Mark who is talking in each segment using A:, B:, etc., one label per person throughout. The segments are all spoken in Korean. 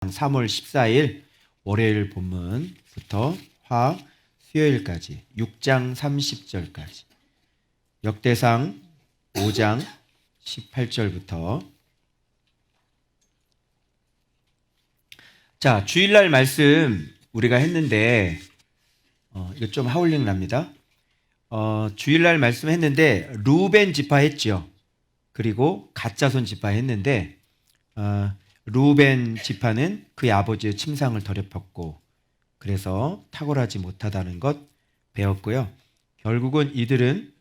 A: 3월 14일 월요일 본문부터 화 수요일까지 6장 30절까지 역대상 5장 18절부터 자, 주일날 말씀 우리가 했는데 이거 좀 하울링 납니다. 주일날 말씀 했는데 루벤 지파 했죠. 그리고 갓자손 지파 했는데 루벤 지파는 그의 아버지의 침상을 더럽혔고 그래서 탁월하지 못하다는 것 배웠고요. 결국은 이들은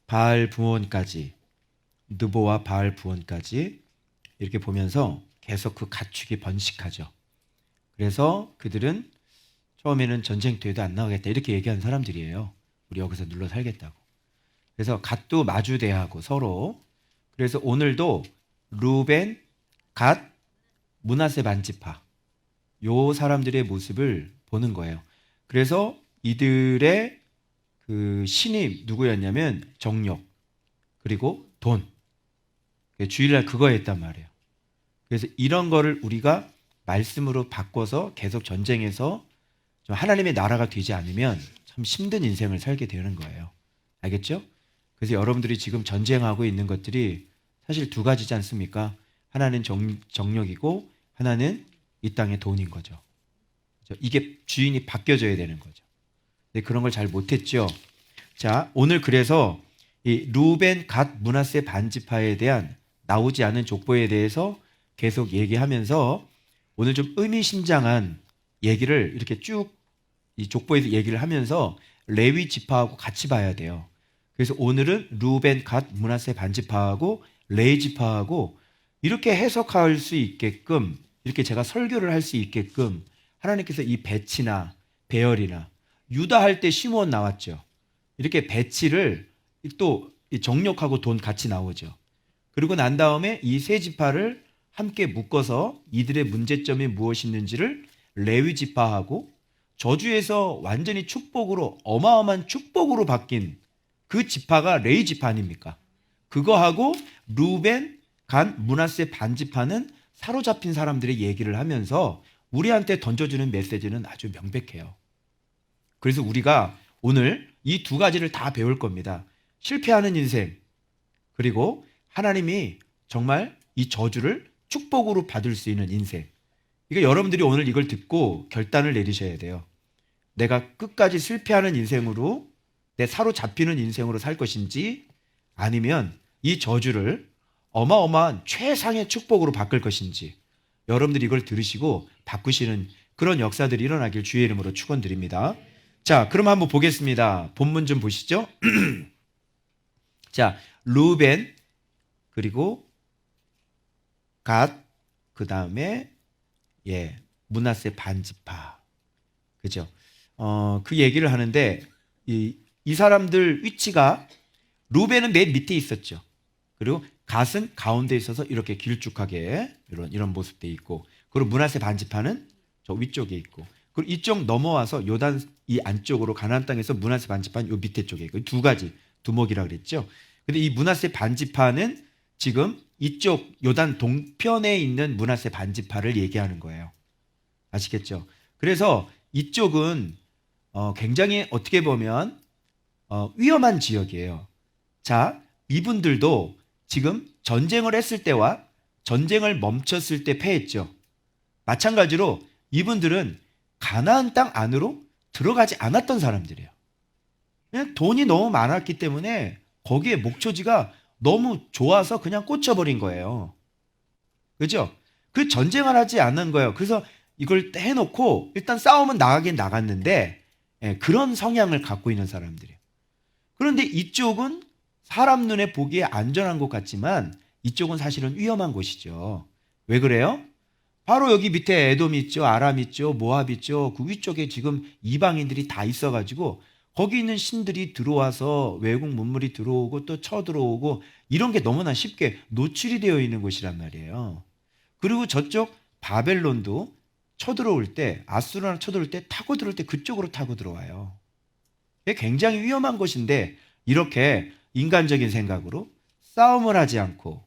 A: 바알 부원까지, 느보와 바알 부원까지 이렇게 보면서 계속 그 가축이 번식하죠. 그래서 그들은 처음에는 전쟁터에도 안 나가겠다 이렇게 얘기하는 사람들이에요. 우리 여기서 눌러 살겠다고. 그래서 갓도 마주대하고 서로. 그래서 오늘도 루벤, 갓, 므낫세 반지파 요 사람들의 모습을 보는 거예요. 그래서 이들의 그 신이 누구였냐면 정욕 그리고 돈. 주일날 그거 했단 말이에요. 그래서 이런 거를 우리가 말씀으로 바꿔서 계속 전쟁에서 좀 하나님의 나라가 되지 않으면 참 힘든 인생을 살게 되는 거예요. 알겠죠? 그래서 여러분들이 지금 전쟁하고 있는 것들이 사실 두 가지지 않습니까? 하나는 정력이고 하나는 이 땅의 돈인 거죠. 이게 주인이 바뀌어져야 되는 거죠. 근데 그런 걸 잘 못했죠. 자, 오늘 그래서 이 루벤, 갓, 므낫세 반지파에 대한 나오지 않은 족보에 대해서 계속 얘기하면서 오늘 좀 의미심장한 얘기를 이렇게 쭉 이 족보에서 얘기를 하면서 레위 지파하고 같이 봐야 돼요. 그래서 오늘은 루벤, 갓, 므낫세 반지파하고 레위 지파하고 이렇게 해석할 수 있게끔 이렇게 제가 설교를 할 수 있게끔 하나님께서 이 배치나 배열이나 유다 할 때 시므온 나왔죠. 이렇게 배치를 또 정력하고 돈 같이 나오죠. 그리고 난 다음에 이 세 지파를 함께 묶어서 이들의 문제점이 무엇이 있는지를 레위 지파하고 저주에서 완전히 축복으로 어마어마한 축복으로 바뀐 그 지파가 레위 지파 아닙니까? 그거하고 루벤, 갓, 므낫세 반지파는 사로잡힌 사람들의 얘기를 하면서 우리한테 던져주는 메시지는 아주 명백해요. 그래서 우리가 오늘 이 두 가지를 다 배울 겁니다. 실패하는 인생 그리고 하나님이 정말 이 저주를 축복으로 받을 수 있는 인생. 그러니까 여러분들이 오늘 이걸 듣고 결단을 내리셔야 돼요. 내가 끝까지 실패하는 인생으로 내 사로잡히는 인생으로 살 것인지 아니면 이 저주를 어마어마한 최상의 축복으로 바꿀 것인지 여러분들이 이걸 들으시고 바꾸시는 그런 역사들이 일어나길 주의 이름으로 축원드립니다. 자, 그럼 한번 보겠습니다. 본문 좀 보시죠. 자, 루벤 그리고 갓 그 다음에 므낫세 반지파 그죠? 그 얘기를 하는데 이 사람들 위치가 루벤은 맨 밑에 있었죠. 그리고 갓은 가운데 있어서 이렇게 길쭉하게 이런 모습도 있고 그리고 므낫세 반지파는 저 위쪽에 있고 그리고 이쪽 넘어와서 요단 이 안쪽으로 가나안 땅에서 므낫세 반지파는 요 밑에 쪽에 있고 두 가지 두목이라고 그랬죠. 근데 이 므낫세 반지파는 지금 이쪽 요단 동편에 있는 므낫세 반지파를 얘기하는 거예요. 아시겠죠? 그래서 이쪽은 굉장히 어떻게 보면 위험한 지역이에요. 자, 이분들도 지금 전쟁을 했을 때와 전쟁을 멈췄을 때 패했죠. 마찬가지로 이분들은 가나안 땅 안으로 들어가지 않았던 사람들이에요. 그냥 돈이 너무 많았기 때문에 거기에 목초지가 너무 좋아서 그냥 꽂혀버린 거예요. 그죠? 그 전쟁을 하지 않은 거예요. 그래서 이걸 해놓고 일단 싸움은 나가긴 나갔는데 그런 성향을 갖고 있는 사람들이에요. 그런데 이쪽은 사람 눈에 보기에 안전한 것 같지만 이쪽은 사실은 위험한 곳이죠. 왜 그래요? 바로 여기 밑에 에돔 있죠, 아람 있죠, 모압 있죠. 그 위쪽에 지금 이방인들이 다 있어가지고 거기 있는 신들이 들어와서 외국 문물이 들어오고 또 쳐들어오고 이런 게 너무나 쉽게 노출이 되어 있는 곳이란 말이에요. 그리고 저쪽 바벨론도 쳐들어올 때 아수르랑 쳐들어올 때 타고 들어올 때 그쪽으로 타고 들어와요. 굉장히 위험한 곳인데 이렇게 인간적인 생각으로 싸움을 하지 않고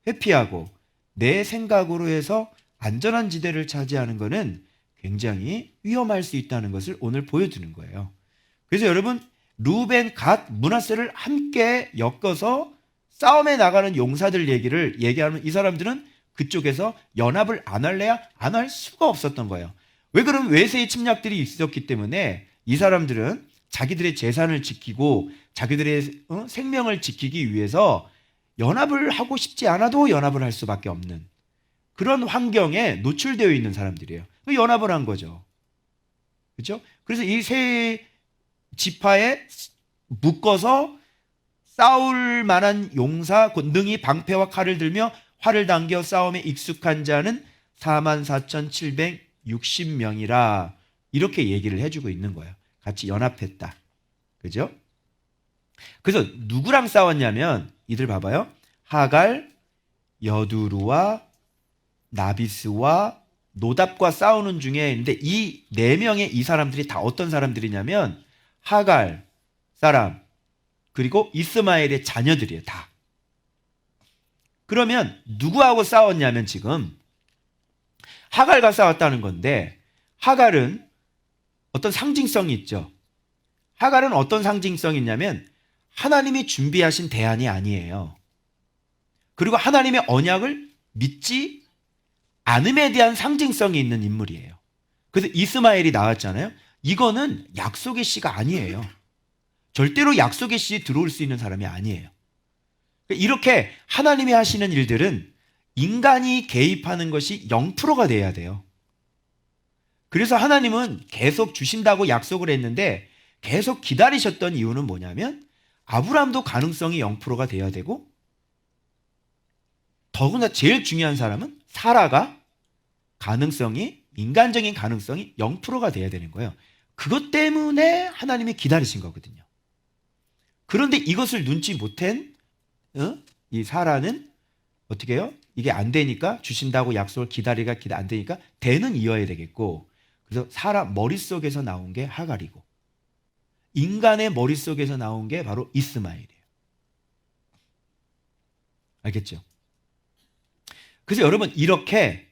A: 회피하고 내 생각으로 해서 안전한 지대를 차지하는 것은 굉장히 위험할 수 있다는 것을 오늘 보여주는 거예요. 그래서 여러분, 루벤, 갓, 므낫세를 함께 엮어서 싸움에 나가는 용사들 얘기를 얘기하면 이 사람들은 그쪽에서 연합을 안 할래야 안 할 수가 없었던 거예요. 왜 그러면 외세의 침략들이 있었기 때문에 이 사람들은 자기들의 재산을 지키고 자기들의 생명을 지키기 위해서 연합을 하고 싶지 않아도 연합을 할 수밖에 없는 그런 환경에 노출되어 있는 사람들이에요. 연합을 한 거죠. 그렇죠? 그래서 이 세 지파에 묶어서 싸울 만한 용사, 곧 능히 방패와 칼을 들며 활을 당겨 싸움에 익숙한 자는 44,760명이라 이렇게 얘기를 해주고 있는 거예요. 같이 연합했다. 그죠? 그래서 누구랑 싸웠냐면 이들 봐봐요. 하갈, 여두루와 나비스와 노답과 싸우는 중에 있는데 이 네 명의 이 사람들이 다 어떤 사람들이냐면 하갈 사람 그리고 이스마엘의 자녀들이에요. 다. 그러면 누구하고 싸웠냐면 지금 하갈과 싸웠다는 건데 하갈은 어떤 상징성이 있죠. 하갈은 어떤 상징성이 있냐면 하나님이 준비하신 대안이 아니에요. 그리고 하나님의 언약을 믿지 않음에 대한 상징성이 있는 인물이에요. 그래서 이스마엘이 나왔잖아요. 이거는 약속의 씨가 아니에요. 절대로 약속의 씨에 들어올 수 있는 사람이 아니에요. 이렇게 하나님이 하시는 일들은 인간이 개입하는 것이 0%가 돼야 돼요. 그래서 하나님은 계속 주신다고 약속을 했는데 계속 기다리셨던 이유는 뭐냐면 아브라함도 가능성이 0%가 돼야 되고 더구나 제일 중요한 사람은 사라가 인간적인 가능성이 0%가 돼야 되는 거예요. 그것 때문에 하나님이 기다리신 거거든요. 그런데 이것을 눈치 못한 이 사라는 어떻게 해요? 이게 안 되니까 주신다고 약속을 기다리가 안 되니까 대는 이어야 되겠고 그래서 사라 머릿속에서 나온 게 하갈이고 인간의 머릿속에서 나온 게 바로 이스마엘이에요. 알겠죠? 그래서 여러분 이렇게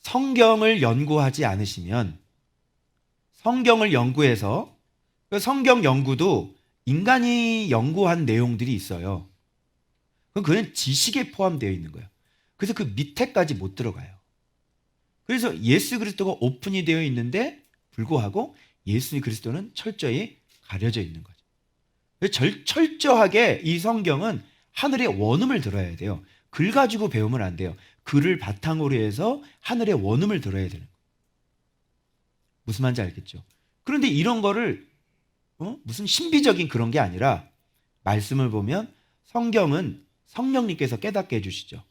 A: 성경을 연구하지 않으시면 성경을 연구해서 성경 연구도 인간이 연구한 내용들이 있어요. 그건 지식에 포함되어 있는 거예요. 그래서 그 밑에까지 못 들어가요. 그래서 예수 그리스도가 오픈이 되어 있는데 불구하고 예수 그리스도는 철저히 가려져 있는 거죠. 철저하게 이 성경은 하늘의 원음을 들어야 돼요. 글 가지고 배우면 안 돼요. 글을 바탕으로 해서 하늘의 원음을 들어야 되는 거예요. 무슨 말인지 알겠죠? 그런데 이런 거를 무슨 신비적인 그런 게 아니라 말씀을 보면 성경은 성령님께서 깨닫게 해주시죠.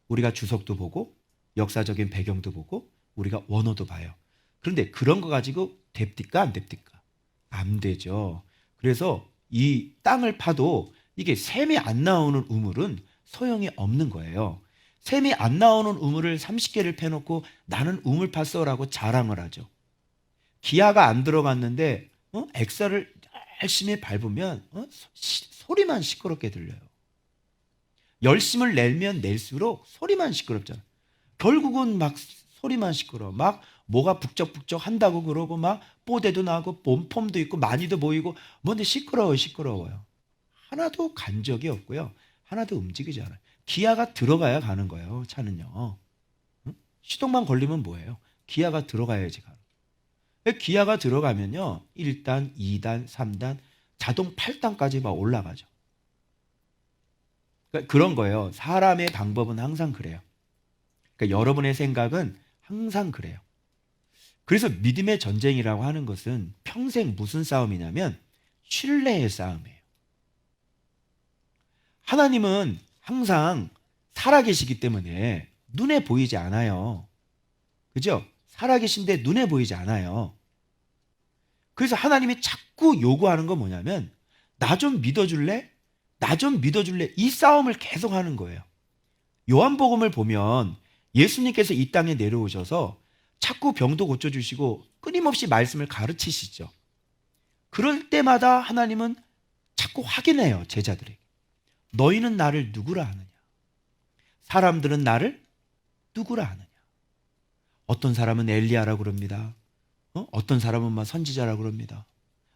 A: 우리가 주석도 보고 역사적인 배경도 보고 우리가 원어도 봐요. 그런데 그런 거 가지고 됩니까 안 됩니까? 안 되죠. 그래서 이 땅을 파도 이게 샘이 안 나오는 우물은 소용이 없는 거예요. 샘이 안 나오는 우물을 30개를 패놓고 나는 우물 팠어라고 자랑을 하죠. 기아가 안 들어갔는데 엑셀을 열심히 밟으면 소리만 시끄럽게 들려요. 열심을 내면 낼수록 소리만 시끄럽잖아. 결국은 막 소리만 시끄러워. 막 뭐가 북적북적 한다고 그러고 막 뽀대도 나고 폼도 있고 많이도 보이고 뭔데 시끄러워요. 하나도 간 적이 없고요. 하나도 움직이지 않아요. 기아가 들어가야 가는 거예요. 차는요. 시동만 걸리면 뭐예요? 기아가 들어가야지 가는 거예요. 기아가 들어가면요. 1단, 2단, 3단, 자동 8단까지 막 올라가죠. 그러니까 그런 거예요. 사람의 방법은 항상 그래요. 그러니까 여러분의 생각은 항상 그래요. 그래서 믿음의 전쟁이라고 하는 것은 평생 무슨 싸움이냐면 신뢰의 싸움이에요. 하나님은 항상 살아계시기 때문에 눈에 보이지 않아요. 그죠? 살아계신데 눈에 보이지 않아요. 그래서 하나님이 자꾸 요구하는 건 뭐냐면 나 좀 믿어줄래? 나 좀 믿어줄래? 이 싸움을 계속 하는 거예요. 요한복음을 보면 예수님께서 이 땅에 내려오셔서 자꾸 병도 고쳐주시고 끊임없이 말씀을 가르치시죠. 그럴 때마다 하나님은 자꾸 확인해요. 제자들에게. 너희는 나를 누구라 하느냐? 사람들은 나를 누구라 하느냐. 어떤 사람은 엘리야라고 그럽니다. 어떤 사람은 막 선지자라고 그럽니다.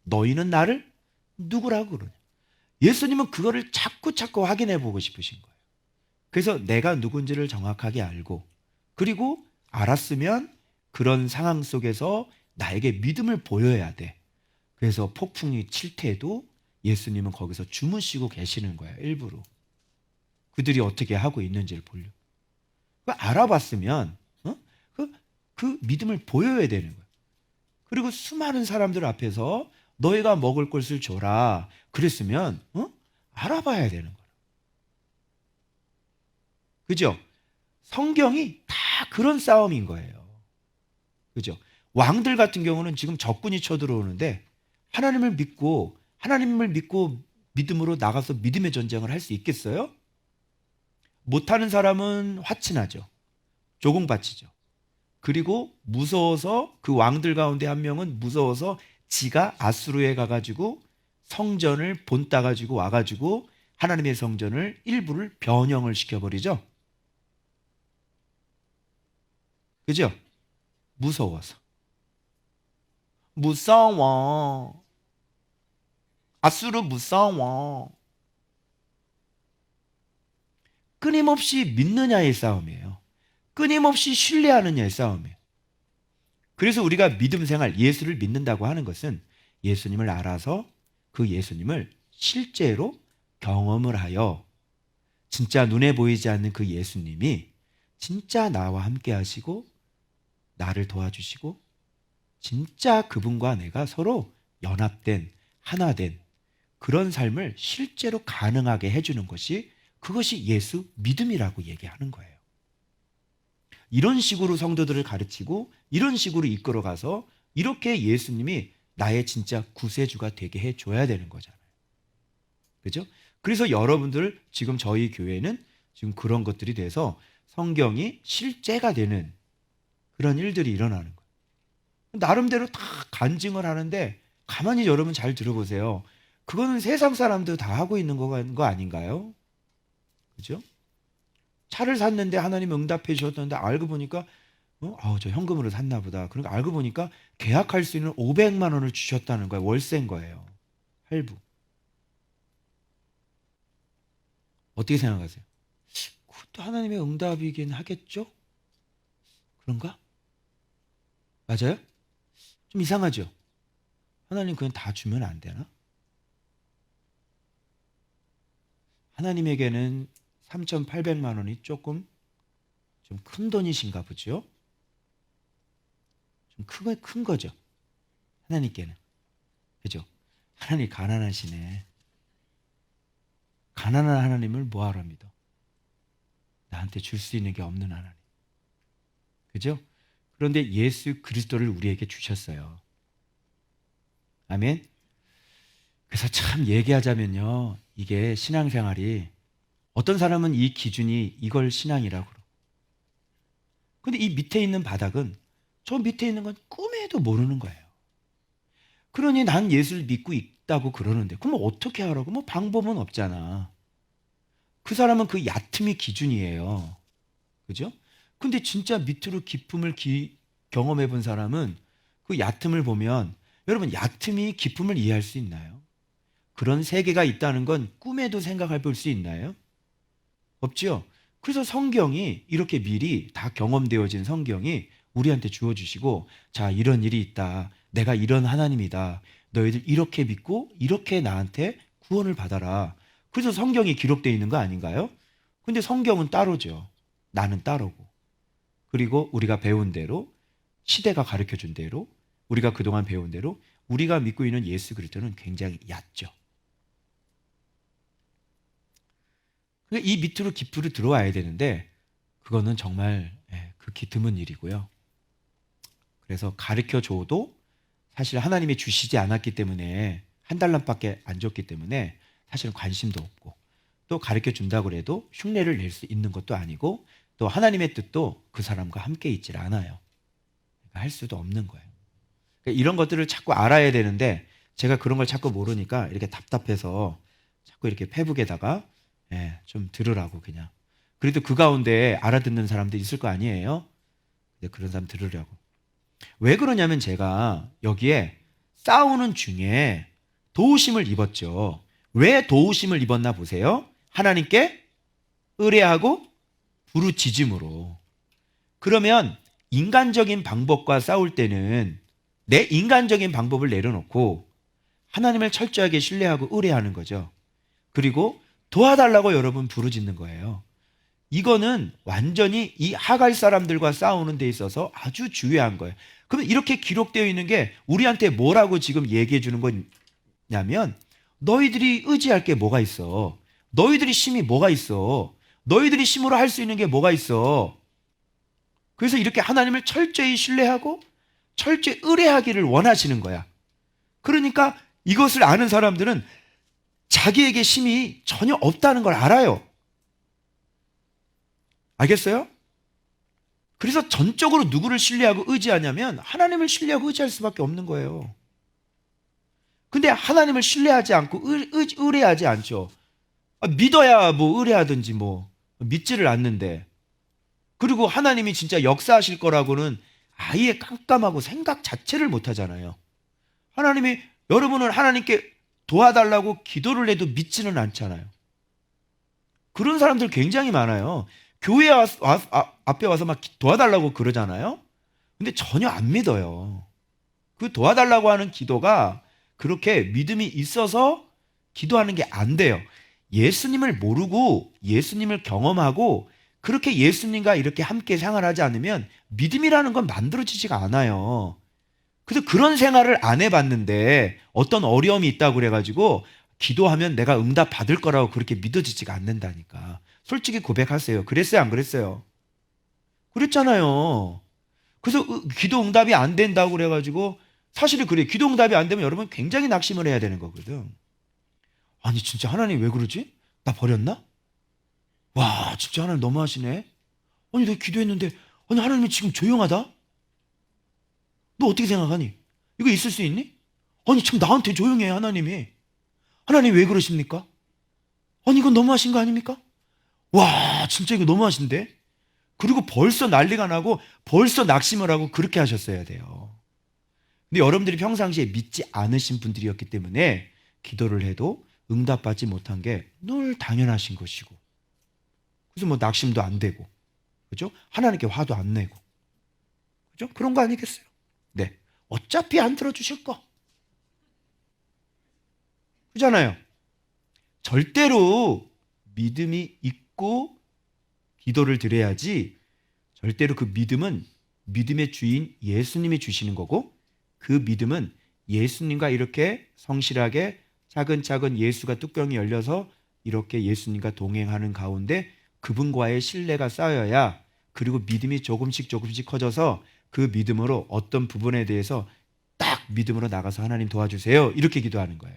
A: 너희는 나를 누구라고 그러냐. 예수님은 그거를 자꾸 확인해 보고 싶으신 거예요. 그래서 내가 누군지를 정확하게 알고, 그리고 알았으면 그런 상황 속에서 나에게 믿음을 보여야 돼. 그래서 폭풍이 칠 때도 예수님은 거기서 주무시고 계시는 거예요. 일부러. 그들이 어떻게 하고 있는지를 보려고. 알아봤으면 그 믿음을 보여야 되는 거예요. 그리고 수많은 사람들 앞에서 너희가 먹을 것을 줘라. 그랬으면 알아봐야 되는 거예요. 그죠? 성경이 다 그런 싸움인 거예요. 그죠? 왕들 같은 경우는 지금 적군이 쳐들어오는데 하나님을 믿고 믿음으로 나가서 믿음의 전쟁을 할 수 있겠어요? 못하는 사람은 화친하죠. 조공바치죠. 그리고 무서워서 그 왕들 가운데 한 명은 무서워서 지가 아수르에 가가지고 성전을 본따가지고 와가지고 하나님의 성전을 일부를 변형을 시켜버리죠. 그죠? 무서워서. 무서워. 아수르 무서워. 끊임없이 믿느냐의 싸움이에요. 끊임없이 신뢰하느냐의 싸움이에요. 그래서 우리가 믿음 생활, 예수를 믿는다고 하는 것은 예수님을 알아서 그 예수님을 실제로 경험을 하여 진짜 눈에 보이지 않는 그 예수님이 진짜 나와 함께 하시고 나를 도와주시고 진짜 그분과 내가 서로 연합된, 하나된 그런 삶을 실제로 가능하게 해주는 것이, 그것이 예수 믿음이라고 얘기하는 거예요. 이런 식으로 성도들을 가르치고 이런 식으로 이끌어가서 이렇게 예수님이 나의 진짜 구세주가 되게 해줘야 되는 거잖아요. 그죠? 그래서 여러분들 지금 저희 교회는 지금 그런 것들이 돼서 성경이 실제가 되는 그런 일들이 일어나는 거예요. 나름대로 다 간증을 하는데 가만히 여러분 잘 들어보세요. 그거는 세상 사람도 다 하고 있는 거 아닌가요? 그죠? 차를 샀는데 하나님 응답해 주셨는데 알고 보니까 저 현금으로 샀나 보다. 그러니까 알고 보니까 계약할 수 있는 500만 원을 주셨다는 거예요. 월세인 거예요. 할부. 어떻게 생각하세요? 그것도 하나님의 응답이긴 하겠죠? 그런가? 맞아요? 좀 이상하죠? 하나님 그냥 다 주면 안 되나? 하나님에게는 3,800만 원이 조금 좀 큰 돈이신가 보죠? 좀 큰 거죠? 하나님께는. 그죠? 하나님 가난하시네. 가난한 하나님을 뭐하러 믿어? 나한테 줄 수 있는 게 없는 하나님. 그죠? 그런데 예수 그리스도를 우리에게 주셨어요. 아멘? 그래서 참 얘기하자면요. 이게 신앙생활이 어떤 사람은 이 기준이 이걸 신앙이라고 그러고. 근데 이 밑에 있는 바닥은 저 밑에 있는 건 꿈에도 모르는 거예요. 그러니 난 예수를 믿고 있다고 그러는데 그럼 어떻게 하라고? 뭐 방법은 없잖아. 그 사람은 그 얕음이 기준이에요. 그죠? 근데 진짜 밑으로 깊음을 경험해 본 사람은 그 얕음을 보면 여러분 얕음이 깊음을 이해할 수 있나요? 그런 세계가 있다는 건 꿈에도 생각해 볼 수 있나요? 없지요? 그래서 성경이 이렇게 미리 다 경험되어진 성경이 우리한테 주어주시고 자 이런 일이 있다. 내가 이런 하나님이다. 너희들 이렇게 믿고 이렇게 나한테 구원을 받아라. 그래서 성경이 기록되어 있는 거 아닌가요? 근데 성경은 따로죠. 나는 따로고. 그리고 우리가 배운 대로 시대가 가르쳐준 대로 우리가 그동안 배운 대로 우리가 믿고 있는 예수 그리스도는 굉장히 얕죠. 그러니까 이 밑으로 깊이로 들어와야 되는데 그거는 정말 극히 드문 일이고요. 그래서 가르쳐줘도 사실 하나님이 주시지 않았기 때문에 한 달란밖에 안 줬기 때문에 사실은 관심도 없고 또 가르쳐준다고 해도 흉내를 낼 수 있는 것도 아니고 또 하나님의 뜻도 그 사람과 함께 있질 않아요. 그러니까 할 수도 없는 거예요. 그러니까 이런 것들을 자꾸 알아야 되는데 제가 그런 걸 자꾸 모르니까 이렇게 답답해서 자꾸 이렇게 페북에다가 좀 들으라고 그냥. 그래도 그 가운데 알아듣는 사람도 있을 거 아니에요? 근데 그런 사람 들으려고. 왜 그러냐면 제가 여기에 싸우는 중에 도우심을 입었죠. 왜 도우심을 입었나 보세요. 하나님께 의뢰하고 부르짖음으로. 그러면 인간적인 방법과 싸울 때는 내 인간적인 방법을 내려놓고 하나님을 철저하게 신뢰하고 의뢰하는 거죠. 그리고 도와달라고 여러분 부르짖는 거예요. 이거는 완전히 이 하갈 사람들과 싸우는 데 있어서 아주 중요한 거예요. 그러면 이렇게 기록되어 있는 게 우리한테 뭐라고 지금 얘기해 주는 거냐면 너희들이 의지할 게 뭐가 있어? 너희들이 힘이 뭐가 있어? 너희들이 힘으로 할 수 있는 게 뭐가 있어? 그래서 이렇게 하나님을 철저히 신뢰하고 철저히 의뢰하기를 원하시는 거야. 그러니까 이것을 아는 사람들은 자기에게 힘이 전혀 없다는 걸 알아요. 알겠어요? 그래서 전적으로 누구를 신뢰하고 의지하냐면 하나님을 신뢰하고 의지할 수밖에 없는 거예요. 근데 하나님을 신뢰하지 않고 의뢰하지 않죠. 믿어야 뭐 의뢰하든지 뭐 믿지를 않는데, 그리고 하나님이 진짜 역사하실 거라고는 아예 깜깜하고 생각 자체를 못 하잖아요. 하나님이, 여러분은 하나님께 도와달라고 기도를 해도 믿지는 않잖아요. 그런 사람들 굉장히 많아요. 교회 앞에 와서 막 도와달라고 그러잖아요. 근데 전혀 안 믿어요. 그 도와달라고 하는 기도가 그렇게 믿음이 있어서 기도하는 게 안 돼요. 예수님을 모르고 예수님을 경험하고 그렇게 예수님과 이렇게 함께 생활하지 않으면 믿음이라는 건 만들어지지가 않아요. 그래서 그런 생활을 안 해봤는데 어떤 어려움이 있다고 그래가지고 기도하면 내가 응답 받을 거라고 그렇게 믿어지지가 않는다니까. 솔직히 고백하세요. 그랬어요, 안 그랬어요? 그랬잖아요. 그래서 기도 응답이 안 된다고 그래가지고, 사실은 그래. 기도 응답이 안 되면 여러분 굉장히 낙심을 해야 되는 거거든. 아니 진짜 하나님 왜 그러지? 나 버렸나? 와 진짜 하나님 너무하시네. 아니 내가 기도했는데 아니 하나님이 지금 조용하다? 너 어떻게 생각하니? 이거 있을 수 있니? 아니 참 나한테 조용해 하나님이. 하나님 왜 그러십니까? 아니 이건 너무하신 거 아닙니까? 와 진짜 이거 너무하신데? 그리고 벌써 난리가 나고 벌써 낙심을 하고 그렇게 하셨어야 돼요. 근데 여러분들이 평상시에 믿지 않으신 분들이었기 때문에 기도를 해도 응답받지 못한 게 늘 당연하신 것이고, 그래서 뭐 낙심도 안 되고, 그죠? 하나님께 화도 안 내고, 그죠? 그런 거 아니겠어요? 네. 어차피 안 들어주실 거. 그잖아요. 절대로 믿음이 있고 기도를 드려야지, 절대로 그 믿음은 믿음의 주인 예수님이 주시는 거고, 그 믿음은 예수님과 이렇게 성실하게 차근차근 예수가 뚜껑이 열려서 이렇게 예수님과 동행하는 가운데 그분과의 신뢰가 쌓여야, 그리고 믿음이 조금씩 커져서 그 믿음으로 어떤 부분에 대해서 딱 믿음으로 나가서 하나님 도와주세요 이렇게 기도하는 거예요.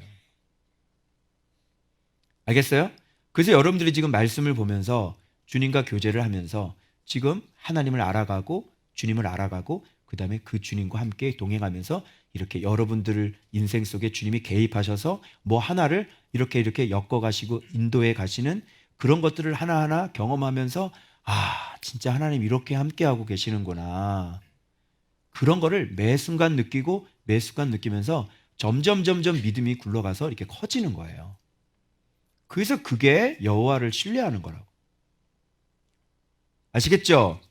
A: 알겠어요? 그래서 여러분들이 지금 말씀을 보면서 주님과 교제를 하면서 지금 하나님을 알아가고 주님을 알아가고 그 다음에 그 주님과 함께 동행하면서 이렇게 여러분들 인생 속에 주님이 개입하셔서 뭐 하나를 이렇게 엮어가시고 인도해 가시는 그런 것들을 하나하나 경험하면서 아 진짜 하나님 이렇게 함께하고 계시는구나, 그런 거를 매 순간 느끼고 매 순간 느끼면서 점점 믿음이 굴러가서 이렇게 커지는 거예요. 그래서 그게 여호와를 신뢰하는 거라고. 아시겠죠?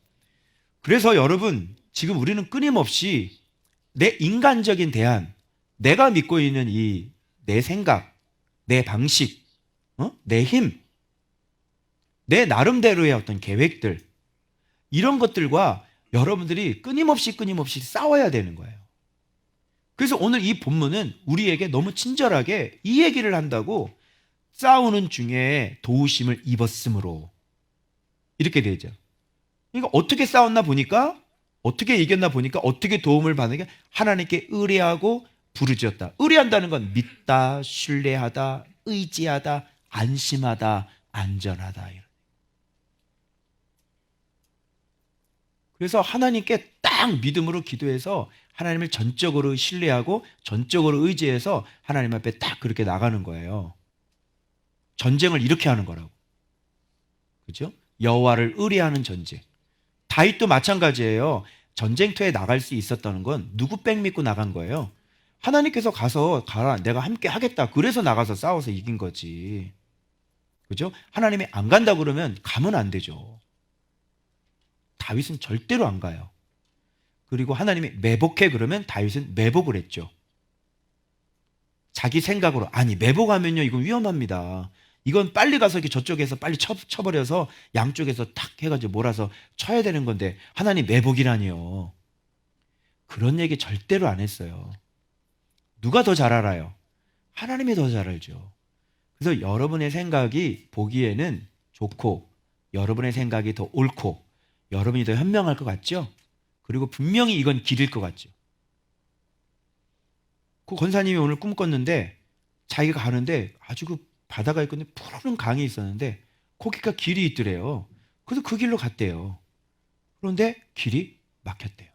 A: 그래서 여러분 지금 우리는 끊임없이 내 인간적인 대안, 내가 믿고 있는 이 내 생각, 내 방식, 내 힘, 내 나름대로의 어떤 계획들, 이런 것들과 여러분들이 끊임없이 싸워야 되는 거예요. 그래서 오늘 이 본문은 우리에게 너무 친절하게 이 얘기를 한다고, 싸우는 중에 도우심을 입었으므로 이렇게 되죠. 그러니까 어떻게 싸웠나 보니까, 어떻게 이겼나 보니까, 어떻게 도움을 받는 게 하나님께 의뢰하고 부르짖었다. 의뢰한다는 건 믿다, 신뢰하다, 의지하다, 안심하다, 안전하다. 그래서 하나님께 딱 믿음으로 기도해서 하나님을 전적으로 신뢰하고 전적으로 의지해서 하나님 앞에 딱 그렇게 나가는 거예요. 전쟁을 이렇게 하는 거라고. 그죠? 여호와를 의뢰하는 전쟁. 다윗도 마찬가지예요. 전쟁터에 나갈 수 있었다는 건 누구 백 믿고 나간 거예요? 하나님께서 가서 가라, 내가 함께 하겠다, 그래서 나가서 싸워서 이긴 거지. 그죠? 하나님이 안 간다 그러면 가면 안 되죠. 다윗은 절대로 안 가요. 그리고 하나님이 매복해 그러면 다윗은 매복을 했죠. 자기 생각으로, 아니 매복하면요 이건 위험합니다. 이건 빨리 가서 이렇게 저쪽에서 빨리 쳐버려서 양쪽에서 탁 해가지고 몰아서 쳐야 되는 건데 하나님 매복이라니요. 그런 얘기 절대로 안 했어요. 누가 더 잘 알아요? 하나님이 더 잘 알죠. 그래서 여러분의 생각이 보기에는 좋고, 여러분의 생각이 더 옳고, 여러분이 더 현명할 것 같죠? 그리고 분명히 이건 길일 것 같죠. 그 권사님이 오늘 꿈 꿨는데 자기가 가는데 아주 그 바다가 있거든요. 푸르른 강이 있었는데 거기가 길이 있더래요. 그래서 그 길로 갔대요. 그런데 길이 막혔대요.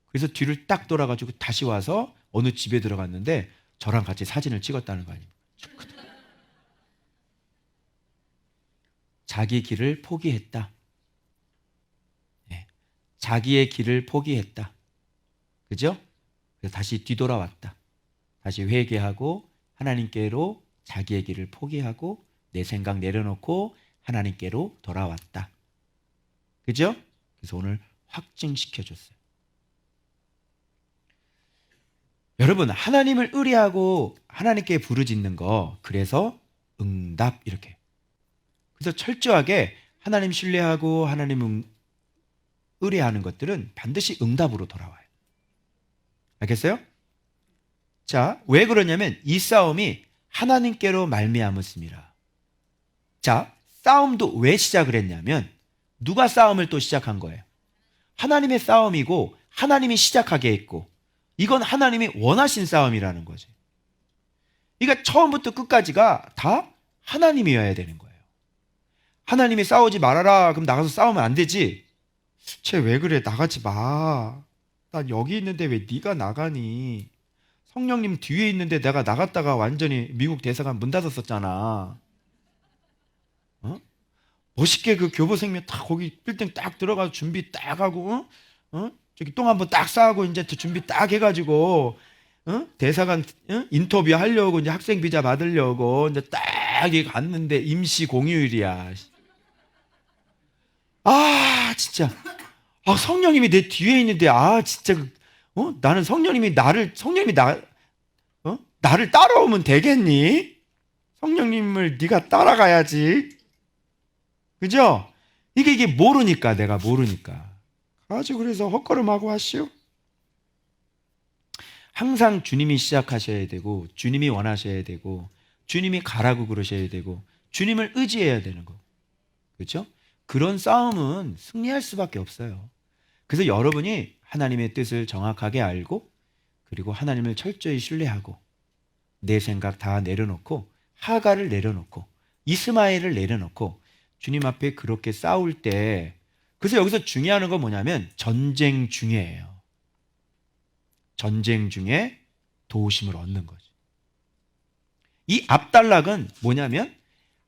A: 그래서 뒤를 딱 돌아가지고 다시 와서 어느 집에 들어갔는데 저랑 같이 사진을 찍었다는 거 아닙니까? 자기 길을 포기했다. 네. 자기의 길을 포기했다. 그죠? 그래서 다시 뒤돌아왔다. 다시 회개하고 하나님께로 자기의 길을 포기하고 내 생각 내려놓고 하나님께로 돌아왔다. 그죠? 그래서 오늘 확증시켜줬어요. 여러분, 하나님을 의뢰하고 하나님께 부르짖는 거, 그래서 응답, 이렇게. 그래서 철저하게 하나님 신뢰하고 하나님 의뢰하는 것들은 반드시 응답으로 돌아와요. 알겠어요? 자, 왜 그러냐면 이 싸움이 하나님께로 말미암았습니다. 자, 싸움도 왜 시작을 했냐면 누가 싸움을 또 시작한 거예요? 하나님의 싸움이고 하나님이 시작하게 했고, 이건 하나님이 원하신 싸움이라는 거지. 그러니까 처음부터 끝까지가 다 하나님이어야 되는 거예요. 하나님이 싸우지 말아라, 그럼 나가서 싸우면 안 되지. 쟤 왜 그래, 나가지 마. 난 여기 있는데 왜 네가 나가니? 성령님 뒤에 있는데 내가 나갔다가 완전히 미국 대사관 문 닫았었잖아. 어? 멋있게 그 교보생명 딱 거기 빌딩 딱 들어가서 준비 딱 하고, 저기 똥 한번 딱 싸고 이제 준비 딱 해가지고, 대사관 인터뷰 하려고 이제 학생 비자 받으려고 이제 딱 갔는데 임시 공휴일이야. 아 진짜, 아 성령님이 내 뒤에 있는데, 아 진짜, 나는 성령님이 나를 따라오면 되겠니? 성령님을 네가 따라가야지. 그죠? 이게 모르니까, 내가 모르니까. 아주 그래서 헛걸음하고 하시오. 항상 주님이 시작하셔야 되고, 주님이 원하셔야 되고, 주님이 가라고 그러셔야 되고, 주님을 의지해야 되는 거. 그렇죠? 그런 싸움은 승리할 수밖에 없어요. 그래서 여러분이 하나님의 뜻을 정확하게 알고, 그리고 하나님을 철저히 신뢰하고, 내 생각 다 내려놓고, 하갈을 내려놓고, 이스마엘을 내려놓고 주님 앞에 그렇게 싸울 때, 그래서 여기서 중요한 건 뭐냐면 전쟁 중에예요. 전쟁 중에 도우심을 얻는 거죠. 이 압달락은 뭐냐면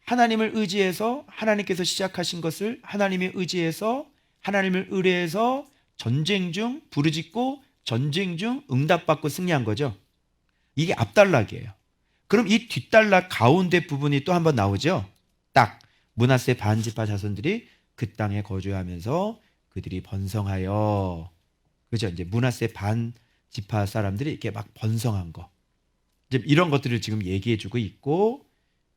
A: 하나님을 의지해서, 하나님께서 시작하신 것을 하나님의 의지해서, 하나님을 의뢰해서 전쟁 중 부르짖고 전쟁 중 응답받고 승리한 거죠. 이게 앞달락이에요. 그럼 이 뒷달락 가운데 부분이 또 한번 나오죠. 딱 므낫세 반지파 자손들이 그 땅에 거주하면서 그들이 번성하여, 그죠? 이제 므낫세 반지파 사람들이 이렇게 막 번성한 거, 이제 이런 것들을 지금 얘기해주고 있고,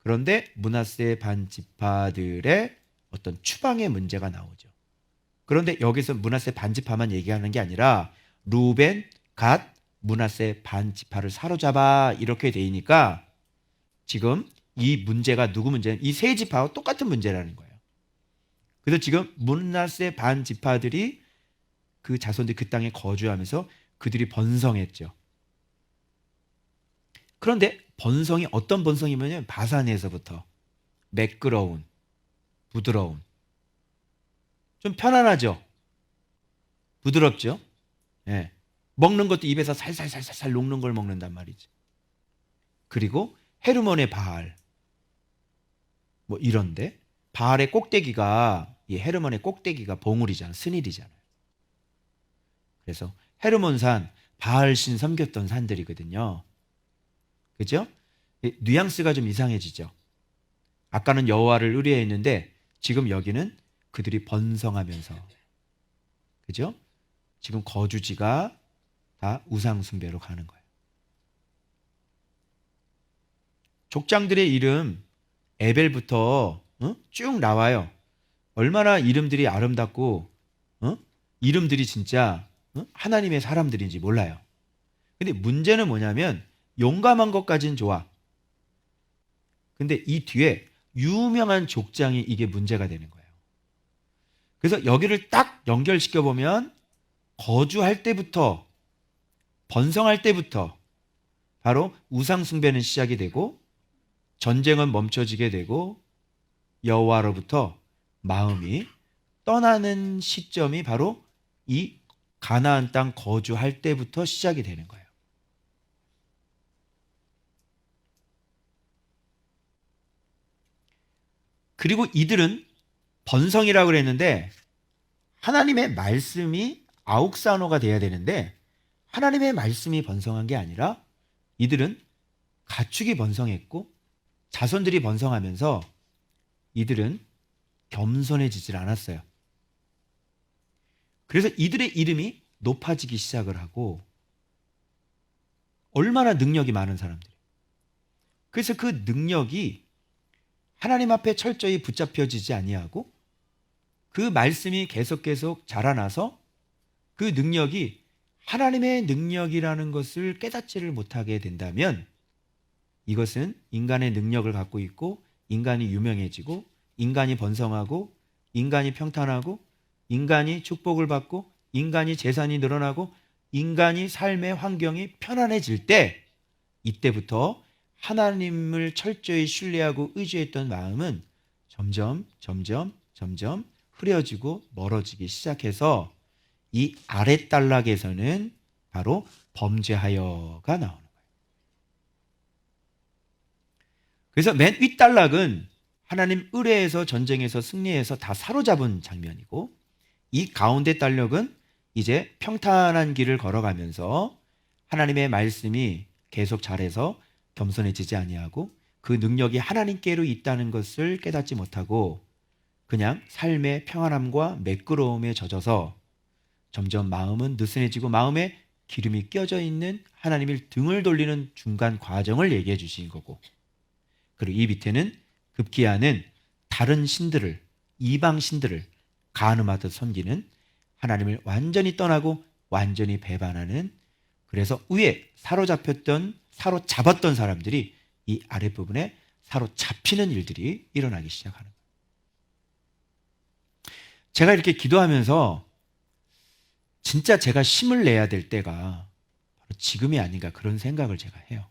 A: 그런데 므낫세 반지파들의 어떤 추방의 문제가 나오죠. 그런데 여기서 므낫세 반지파만 얘기하는 게 아니라 루벤, 갓, 므낫세 반지파를 사로잡아, 이렇게 되니까 지금 이 문제가 누구 문제는 이 세 지파와 똑같은 문제라는 거예요. 그래서 지금 므낫세 반지파들이, 그 자손들이 그 땅에 거주하면서 그들이 번성했죠. 그런데 번성이 어떤 번성이면 바산에서부터 매끄러운, 부드러운, 좀 편안하죠. 부드럽죠. 예. 먹는 것도 입에서 살살살살 녹는 걸 먹는단 말이지. 그리고 헤르몬의 바알, 뭐 이런데 바알의 꼭대기가 이 헤르몬의 꼭대기가 봉우리잖아, 스닐이잖아요. 그래서 헤르몬산 바알 신 섬겼던 산들이거든요. 그죠? 뉘앙스가 좀 이상해지죠. 아까는 여호와를 의뢰했는데 지금 여기는 그들이 번성하면서, 그죠? 지금 거주지가 다 우상 숭배로 가는 거예요. 족장들의 이름 에벨부터 쭉 나와요. 얼마나 이름들이 아름답고 이름들이 진짜 하나님의 사람들인지 몰라요. 근데 문제는 뭐냐면 용감한 것까진 좋아. 근데 이 뒤에 유명한 족장이 이게 문제가 되는 거예요. 그래서 여기를 딱 연결시켜 보면 거주할 때부터, 번성할 때부터 바로 우상 숭배는 시작이 되고 전쟁은 멈춰지게 되고 여호와로부터 마음이 떠나는 시점이 바로 이 가나안 땅 거주할 때부터 시작이 되는 거예요. 그리고 이들은 번성이라고 그랬는데 하나님의 말씀이 아욱산호가 돼야 되는데 하나님의 말씀이 번성한 게 아니라 이들은 가축이 번성했고 자손들이 번성하면서 이들은 겸손해지질 않았어요. 그래서 이들의 이름이 높아지기 시작을 하고 얼마나 능력이 많은 사람들이. 그래서 그 능력이 하나님 앞에 철저히 붙잡혀지지 아니하고 그 말씀이 계속 자라나서 그 능력이 하나님의 능력이라는 것을 깨닫지를 못하게 된다면 이것은 인간의 능력을 갖고 있고 인간이 유명해지고 인간이 번성하고 인간이 평탄하고 인간이 축복을 받고 인간이 재산이 늘어나고 인간이 삶의 환경이 편안해질 때 이때부터 하나님을 철저히 신뢰하고 의지했던 마음은 점점 흐려지고 멀어지기 시작해서 이 아랫단락에서는 바로 범죄하여가 나오는 거예요. 그래서 맨 윗단락은 하나님 의뢰에서 전쟁에서 승리해서 다 사로잡은 장면이고 이 가운데 단락은 이제 평탄한 길을 걸어가면서 하나님의 말씀이 계속 잘해서 겸손해지지 아니하고 그 능력이 하나님께로 있다는 것을 깨닫지 못하고 그냥 삶의 평안함과 매끄러움에 젖어서 점점 마음은 느슨해지고 마음에 기름이 껴져 있는 하나님을 등을 돌리는 중간 과정을 얘기해 주신 거고 그리고 이 밑에는 급기야는 다른 신들을 이방 신들을 간음하듯 섬기는 하나님을 완전히 떠나고 완전히 배반하는 그래서 위에 사로잡았던 사람들이 이 아랫부분에 사로잡히는 일들이 일어나기 시작하는 거예요. 제가 이렇게 기도하면서 진짜 제가 힘을 내야 될 때가 바로 지금이 아닌가 그런 생각을 제가 해요.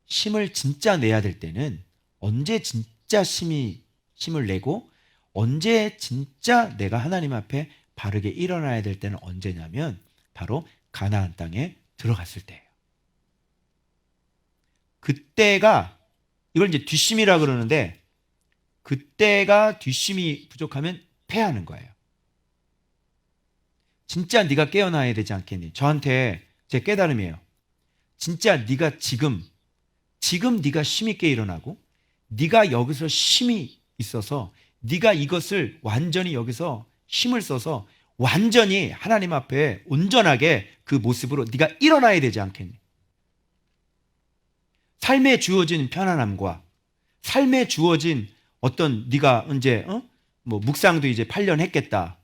A: 힘을 진짜 내야 될 때는 언제 진짜 힘을 내고 언제 진짜 내가 하나님 앞에 바르게 일어나야 될 때는 언제냐면 바로 가나안 땅에 들어갔을 때예요. 그때가 이걸 이제 뒷심이라 그러는데 그때가 뒷심이 부족하면 패하는 거예요. 진짜 네가 깨어나야 되지 않겠니? 저한테 제 깨달음이에요. 진짜 네가 지금 네가 힘있게 일어나고 네가 여기서 힘이 있어서 네가 이것을 완전히 여기서 힘을 써서 완전히 하나님 앞에 온전하게 그 모습으로 네가 일어나야 되지 않겠니? 삶에 주어진 편안함과 삶에 주어진 어떤 네가 이제 뭐 묵상도 이제 8년 했겠다.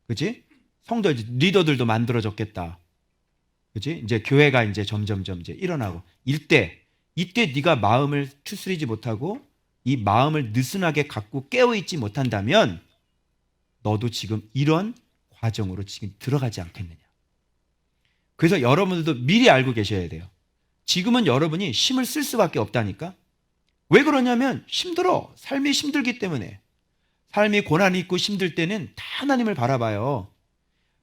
A: 그렇지? 성도 리더들도 만들어졌겠다. 그렇지? 이제 교회가 이제 점점 이제 일어나고 이때 네가 마음을 추스리지 못하고 이 마음을 느슨하게 갖고 깨어 있지 못한다면 너도 지금 이런 과정으로 지금 들어가지 않겠느냐. 그래서 여러분들도 미리 알고 계셔야 돼요. 지금은 여러분이 힘을 쓸 수밖에 없다니까. 왜 그러냐면 힘들어. 삶이 힘들기 때문에. 삶이 고난이 있고 힘들 때는 다 하나님을 바라봐요.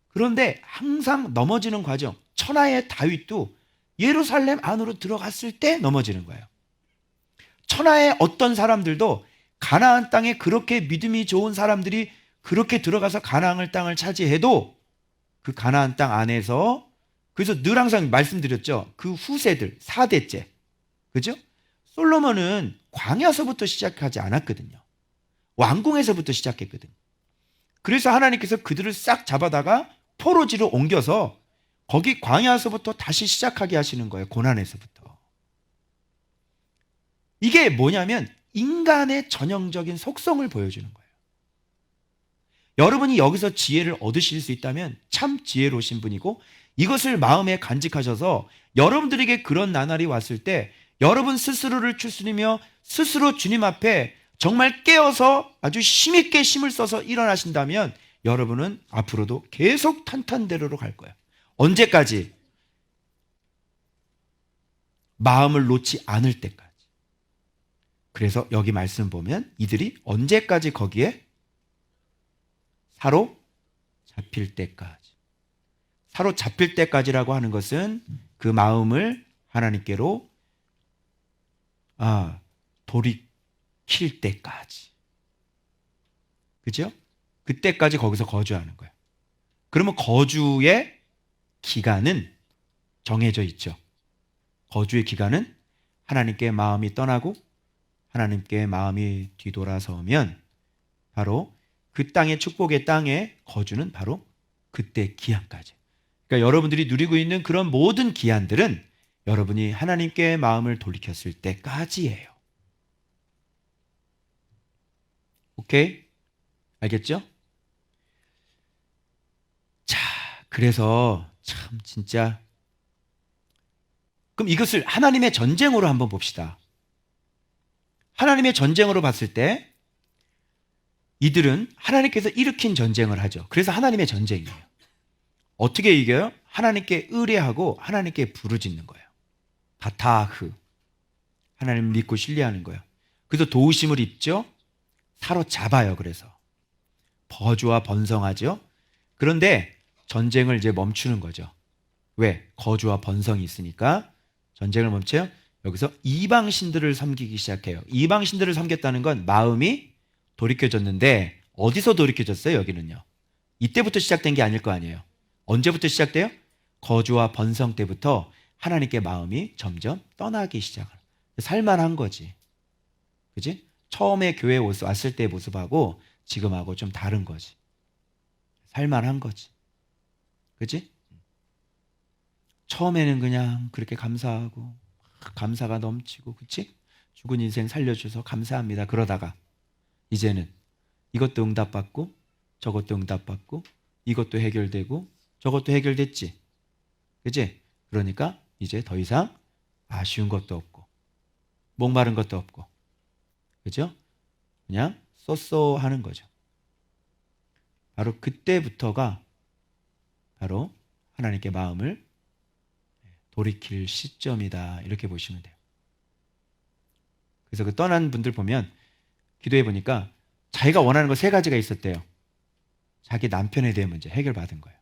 A: 그런데 항상 넘어지는 과정. 천하의 다윗도 예루살렘 안으로 들어갔을 때 넘어지는 거예요. 천하의 어떤 사람들도 가나안 땅에 그렇게 믿음이 좋은 사람들이 그렇게 들어가서 가나안 땅을 차지해도 그 가나안 땅 안에서, 그래서 늘 항상 말씀드렸죠. 그 후세들 4대째, 그죠? 솔로몬은 광야서부터 시작하지 않았거든요. 왕궁에서부터 시작했거든요. 그래서 하나님께서 그들을 싹 잡아다가 포로지로 옮겨서 거기 광야서부터 다시 시작하게 하시는 거예요. 고난에서부터. 이게 뭐냐면 인간의 전형적인 속성을 보여주는 거예요. 여러분이 여기서 지혜를 얻으실 수 있다면 참 지혜로우신 분이고, 이것을 마음에 간직하셔서 여러분들에게 그런 나날이 왔을 때 여러분 스스로를 추스리며 스스로 주님 앞에 정말 깨어서 아주 힘있게 힘을 써서 일어나신다면 여러분은 앞으로도 계속 탄탄대로로 갈 거예요. 언제까지? 마음을 놓지 않을 때까지. 그래서 여기 말씀 보면 이들이 언제까지 거기에? 사로잡힐 때까지. 사로잡힐 때까지라고 하는 것은 그 마음을 하나님께로 돌이킬 때까지. 그죠? 그때까지 거기서 거주하는 거예요. 그러면 거주의 기간은 정해져 있죠. 거주의 기간은 하나님께 마음이 떠나고 하나님께 마음이 뒤돌아서면 바로 그 땅의 축복의 땅에 거주는 바로 그때 기한까지. 그러니까 여러분들이 누리고 있는 그런 모든 기한들은 여러분이 하나님께 마음을 돌이켰을 때까지예요. 오케이? 알겠죠? 자, 그래서 참 진짜, 그럼 이것을 하나님의 전쟁으로 한번 봅시다. 하나님의 전쟁으로 봤을 때 이들은 하나님께서 일으킨 전쟁을 하죠. 그래서 하나님의 전쟁이에요. 어떻게 이겨요? 하나님께 의뢰하고 하나님께 부르짖는 거예요. 바타흐. 하나님 믿고 신뢰하는 거예요. 그래서 도우심을 입죠. 사로잡아요. 그래서 거주와 번성하죠. 그런데 전쟁을 이제 멈추는 거죠. 왜? 거주와 번성이 있으니까 전쟁을 멈춰요. 여기서 이방신들을 섬기기 시작해요. 이방신들을 섬겼다는 건 마음이 돌이켜졌는데 어디서 돌이켜졌어요? 여기는요. 이때부터 시작된 게 아닐 거 아니에요. 언제부터 시작돼요? 거주와 번성 때부터 하나님께 마음이 점점 떠나기 시작하는. 살만한 거지. 그지? 처음에 교회에 왔을 때의 모습하고 지금하고 좀 다른 거지. 살만한 거지. 그지? 처음에는 그냥 그렇게 감사하고 감사가 넘치고, 그치? 죽은 인생 살려주셔서 감사합니다. 그러다가 이제는 이것도 응답받고 저것도 응답받고 이것도 해결되고 저것도 해결됐지. 그치? 그러니까 이제 더 이상 아쉬운 것도 없고 목마른 것도 없고, 그죠? 그냥 쏘쏘하는 거죠. 바로 그때부터가 바로 하나님께 마음을 돌이킬 시점이다. 이렇게 보시면 돼요. 그래서 그 떠난 분들 보면 기도해 보니까 자기가 원하는 거 3가지가 있었대요. 자기 남편에 대한 문제 해결받은 거예요.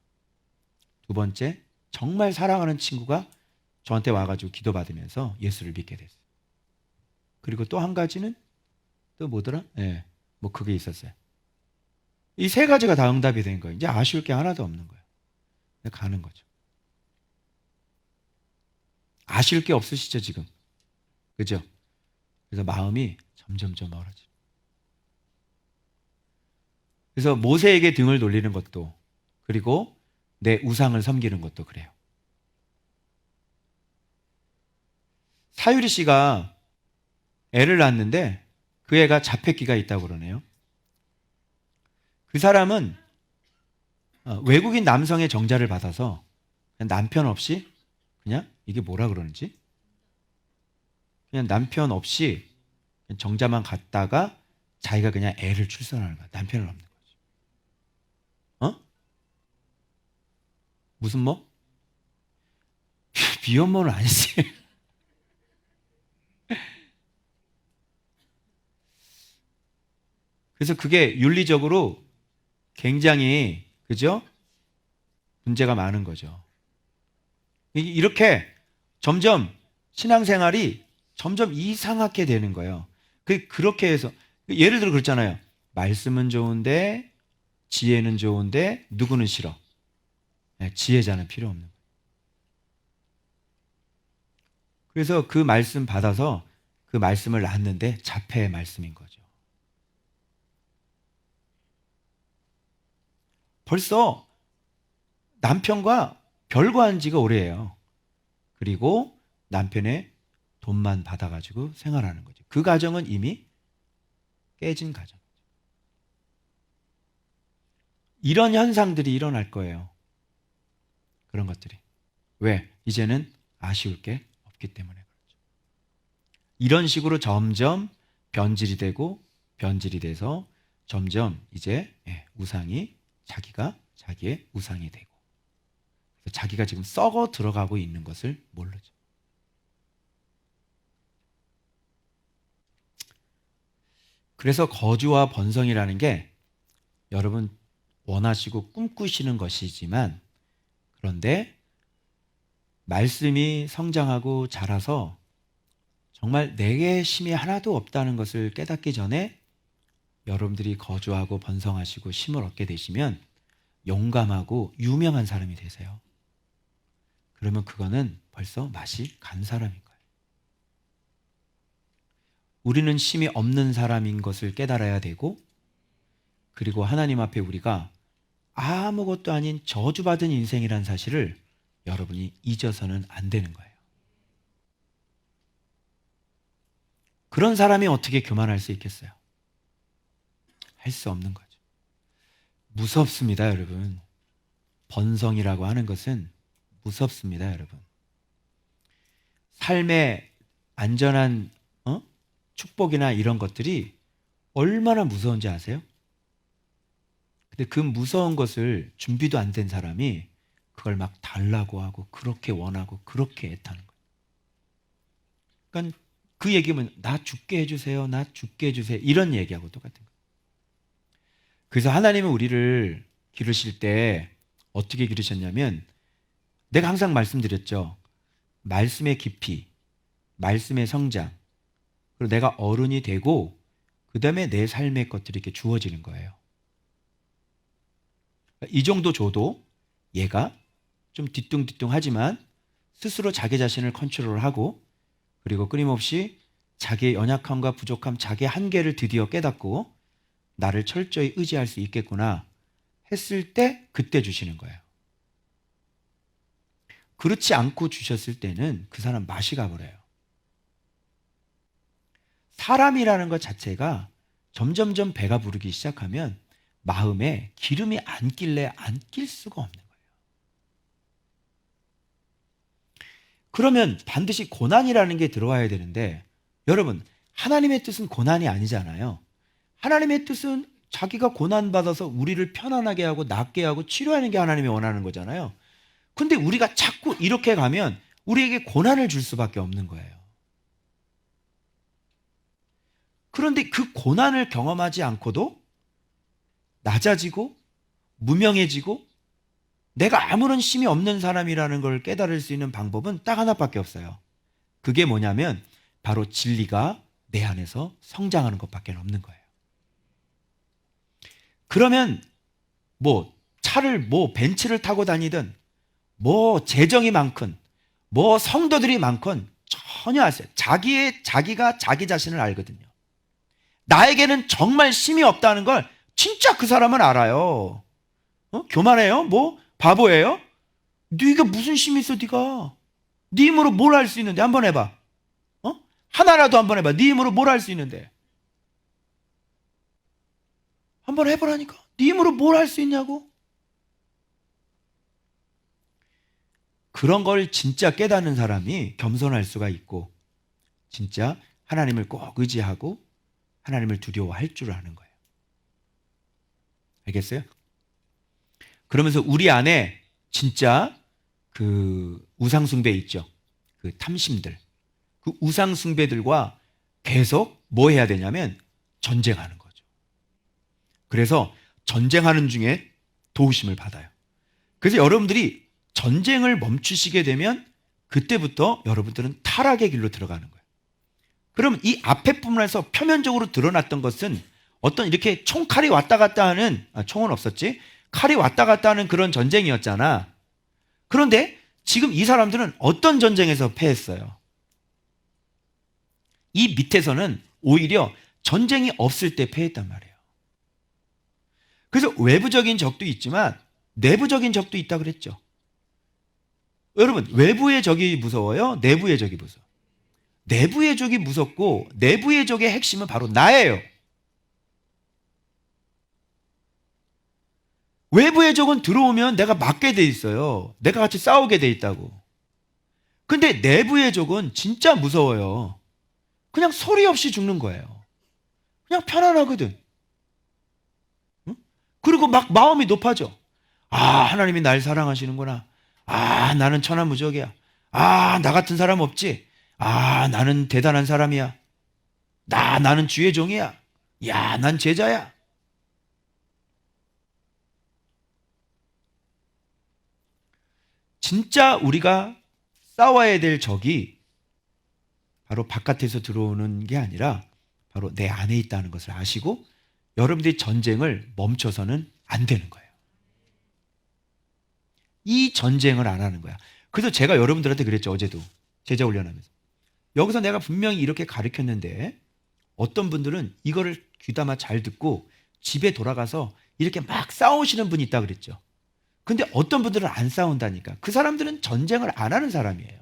A: 2번째, 정말 사랑하는 친구가 저한테 와가지고 기도받으면서 예수를 믿게 됐어요. 그리고 또 한 가지는 또 뭐더라? 네, 뭐 그게 있었어요. 이 3가지가 다 응답이 된 거예요. 이제 아쉬울 게 하나도 없는 거예요. 가는 거죠. 아쉬울 게 없으시죠 지금? 그죠? 그래서 마음이 점점점 멀어져. 그래서 모세에게 등을 돌리는 것도, 그리고 내 우상을 섬기는 것도 그래요. 사유리 씨가 애를 낳았는데 그 애가 자폐기가 있다고 그러네요. 그 사람은 외국인 남성의 정자를 받아서 그냥 남편 없이, 그냥 이게 뭐라 그러는지, 그냥 남편 없이 그냥 정자만 갖다가 자기가 그냥 애를 출산하는 거야. 남편은 없는 거지. 무슨 뭐? 비혼모는 아니지. 그래서 그게 윤리적으로 굉장히, 그죠? 문제가 많은 거죠. 이렇게 점점 신앙생활이 점점 이상하게 되는 거예요. 그렇게 해서 예를 들어 그렇잖아요. 말씀은 좋은데 지혜는 좋은데 누구는 싫어? 네, 지혜자는 필요 없는 거예요. 그래서 그 말씀 받아서 그 말씀을 낳았는데 자폐의 말씀인 거죠. 벌써 남편과 별거한 지가 오래예요. 그리고 남편의 돈만 받아가지고 생활하는 거죠. 그 가정은 이미 깨진 가정. 이런 현상들이 일어날 거예요. 그런 것들이. 왜? 이제는 아쉬울 게 없기 때문에 그렇죠. 이런 식으로 점점 변질이 되고 변질이 돼서 점점 이제 우상이 자기가 자기의 우상이 되고 자기가 지금 썩어 들어가고 있는 것을 모르죠. 그래서 거주와 번성이라는 게 여러분 원하시고 꿈꾸시는 것이지만 그런데 말씀이 성장하고 자라서 정말 내게 힘이 하나도 없다는 것을 깨닫기 전에 여러분들이 거주하고 번성하시고 힘을 얻게 되시면 용감하고 유명한 사람이 되세요. 그러면 그거는 벌써 맛이 간 사람인 거예요. 우리는 힘이 없는 사람인 것을 깨달아야 되고 그리고 하나님 앞에 우리가 아무것도 아닌 저주받은 인생이라는 사실을 여러분이 잊어서는 안 되는 거예요. 그런 사람이 어떻게 교만할 수 있겠어요? 할 수 없는 거죠. 무섭습니다, 여러분. 번성이라고 하는 것은 무섭습니다, 여러분. 삶의 안전한 축복이나 이런 것들이 얼마나 무서운지 아세요? 근데 그 무서운 것을 준비도 안 된 사람이 그걸 막 달라고 하고 그렇게 원하고 그렇게 애타는 거예요. 그러니까 그 얘기면 나 죽게 해주세요. 나 죽게 해주세요. 이런 얘기하고 똑같은 거예요. 그래서 하나님은 우리를 기르실 때 어떻게 기르셨냐면 내가 항상 말씀드렸죠. 말씀의 깊이, 말씀의 성장, 그리고 내가 어른이 되고 그 다음에 내 삶의 것들이 이렇게 주어지는 거예요. 이 정도 줘도 얘가 좀 뒤뚱뒤뚱하지만 스스로 자기 자신을 컨트롤하고 그리고 끊임없이 자기의 연약함과 부족함, 자기의 한계를 드디어 깨닫고 나를 철저히 의지할 수 있겠구나 했을 때 그때 주시는 거예요. 그렇지 않고 주셨을 때는 그 사람 맛이 가버려요. 사람이라는 것 자체가 점점점 배가 부르기 시작하면 마음에 기름이 안 낄래 안 낄 수가 없는 거예요. 그러면 반드시 고난이라는 게 들어와야 되는데 여러분 하나님의 뜻은 고난이 아니잖아요. 하나님의 뜻은 자기가 고난받아서 우리를 편안하게 하고 낫게 하고 치료하는 게 하나님이 원하는 거잖아요. 근데 우리가 자꾸 이렇게 가면 우리에게 고난을 줄 수밖에 없는 거예요. 그런데 그 고난을 경험하지 않고도 낮아지고 무명해지고 내가 아무런 힘이 없는 사람이라는 걸 깨달을 수 있는 방법은 딱 하나밖에 없어요. 그게 뭐냐면 바로 진리가 내 안에서 성장하는 것밖에 없는 거예요. 그러면 뭐 차를 뭐 벤츠를 타고 다니든 뭐 재정이 많건 뭐 성도들이 많건 전혀 아세요. 자기가 자기 자신을 알거든요. 나에게는 정말 힘이 없다는 걸 진짜 그 사람은 알아요. 교만해요? 뭐 바보예요? 네가 무슨 힘이 있어 네가? 네 힘으로 뭘 할 수 있는데 한번 해봐. 하나라도 한번 해봐. 네 힘으로 뭘 할 수 있는데 한번 해보라니까. 네 힘으로 뭘 할 수 있냐고. 그런 걸 진짜 깨닫는 사람이 겸손할 수가 있고 진짜 하나님을 꼭 의지하고 하나님을 두려워할 줄 아는 거예요. 알겠어요? 그러면서 우리 안에 진짜 그 우상숭배 있죠. 그 탐심들. 그 우상숭배들과 계속 뭐 해야 되냐면 전쟁하는 거죠. 그래서 전쟁하는 중에 도우심을 받아요. 그래서 여러분들이 전쟁을 멈추시게 되면 그때부터 여러분들은 타락의 길로 들어가는 거예요. 그럼 이 앞에 부분에서 표면적으로 드러났던 것은 어떤 이렇게 총칼이 왔다 갔다 하는, 총은 없었지, 칼이 왔다 갔다 하는 그런 전쟁이었잖아. 그런데 지금 이 사람들은 어떤 전쟁에서 패했어요? 이 밑에서는 오히려 전쟁이 없을 때 패했단 말이에요. 그래서 외부적인 적도 있지만 내부적인 적도 있다 그랬죠. 여러분, 외부의 적이 무서워요? 내부의 적이 무서워요? 내부의 적이 무섭고 내부의 적의 핵심은 바로 나예요. 외부의 적은 들어오면 내가 맞게 돼 있어요. 내가 같이 싸우게 돼 있다고. 근데 내부의 적은 진짜 무서워요. 그냥 소리 없이 죽는 거예요. 그냥 편안하거든. 응? 그리고 막 마음이 높아져. 하나님이 날 사랑하시는구나. 나는 천하무적이야. 나 같은 사람 없지. 나는 대단한 사람이야. 나는 주의 종이야. 야, 난 제자야. 진짜 우리가 싸워야 될 적이 바로 바깥에서 들어오는 게 아니라 바로 내 안에 있다는 것을 아시고 여러분들이 전쟁을 멈춰서는 안 되는 거예요. 이 전쟁을 안 하는 거야. 그래서 제가 여러분들한테 그랬죠. 어제도 제자 훈련하면서. 여기서 내가 분명히 이렇게 가르쳤는데 어떤 분들은 이거를 귀담아 잘 듣고 집에 돌아가서 이렇게 막 싸우시는 분이 있다 그랬죠. 근데 어떤 분들은 안 싸운다니까. 그 사람들은 전쟁을 안 하는 사람이에요.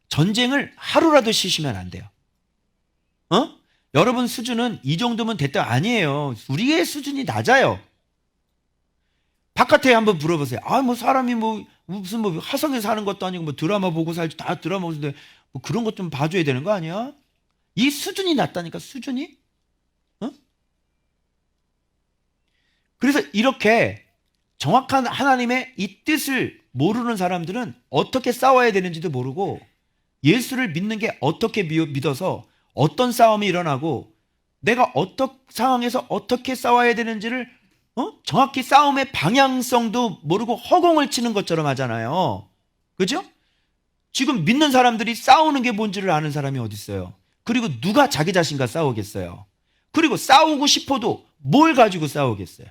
A: 전쟁을 하루라도 쉬시면 안 돼요. 여러분 수준은 이 정도면 됐다 아니에요. 우리의 수준이 낮아요. 바깥에 한번 물어보세요. 사람이 무슨 화성에 사는 것도 아니고 드라마 보고 살지. 다 드라마 보는데 그런 것 좀 봐줘야 되는 거 아니야? 이 수준이 낮다니까, 수준이. 그래서 이렇게 정확한 하나님의 이 뜻을 모르는 사람들은 어떻게 싸워야 되는지도 모르고 예수를 믿는 게 어떻게 믿어서 어떤 싸움이 일어나고 내가 어떤 상황에서 어떻게 싸워야 되는지를 정확히 싸움의 방향성도 모르고 허공을 치는 것처럼 하잖아요. 그죠? 지금 믿는 사람들이 싸우는 게 뭔지를 아는 사람이 어디 있어요? 그리고 누가 자기 자신과 싸우겠어요? 그리고 싸우고 싶어도 뭘 가지고 싸우겠어요?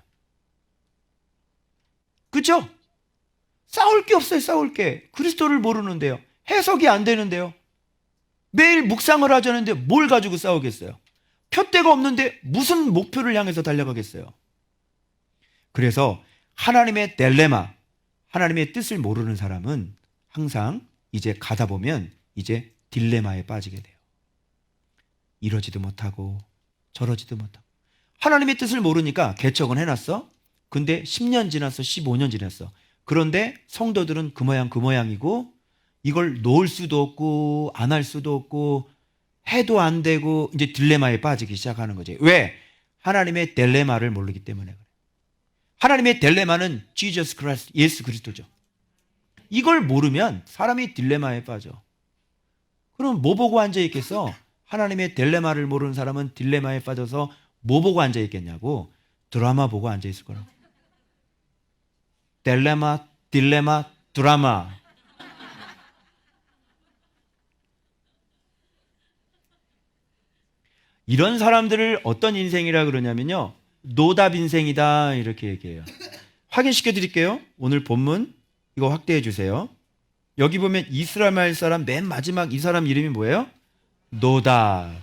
A: 그죠? 싸울 게 없어요. 싸울 게. 그리스도를 모르는데요. 해석이 안 되는데요. 매일 묵상을 하자는데 뭘 가지고 싸우겠어요? 표대가 없는데 무슨 목표를 향해서 달려가겠어요? 그래서 하나님의 딜레마, 하나님의 뜻을 모르는 사람은 항상 이제 가다 보면 이제 딜레마에 빠지게 돼요. 이러지도 못하고 저러지도 못하고. 하나님의 뜻을 모르니까 개척은 해놨어. 근데 10년 지났어, 15년 지났어. 그런데 성도들은 그 모양 그 모양이고 이걸 놓을 수도 없고 안 할 수도 없고 해도 안 되고 이제 딜레마에 빠지기 시작하는 거지. 왜? 하나님의 딜레마를 모르기 때문에 그래. 하나님의 딜레마는 Jesus Christ, 예수 그리스도죠. 이걸 모르면 사람이 딜레마에 빠져. 그럼 뭐 보고 앉아있겠어? 하나님의 딜레마를 모르는 사람은 딜레마에 빠져서 뭐 보고 앉아있겠냐고? 드라마 보고 앉아있을 거라고. 딜레마, 드라마. 이런 사람들을 어떤 인생이라 그러냐면요, 노답 인생이다 이렇게 얘기해요. 확인시켜 드릴게요. 오늘 본문 이거 확대해 주세요. 여기 보면 이스라엘 사람 맨 마지막 이 사람 이름이 뭐예요? 노답.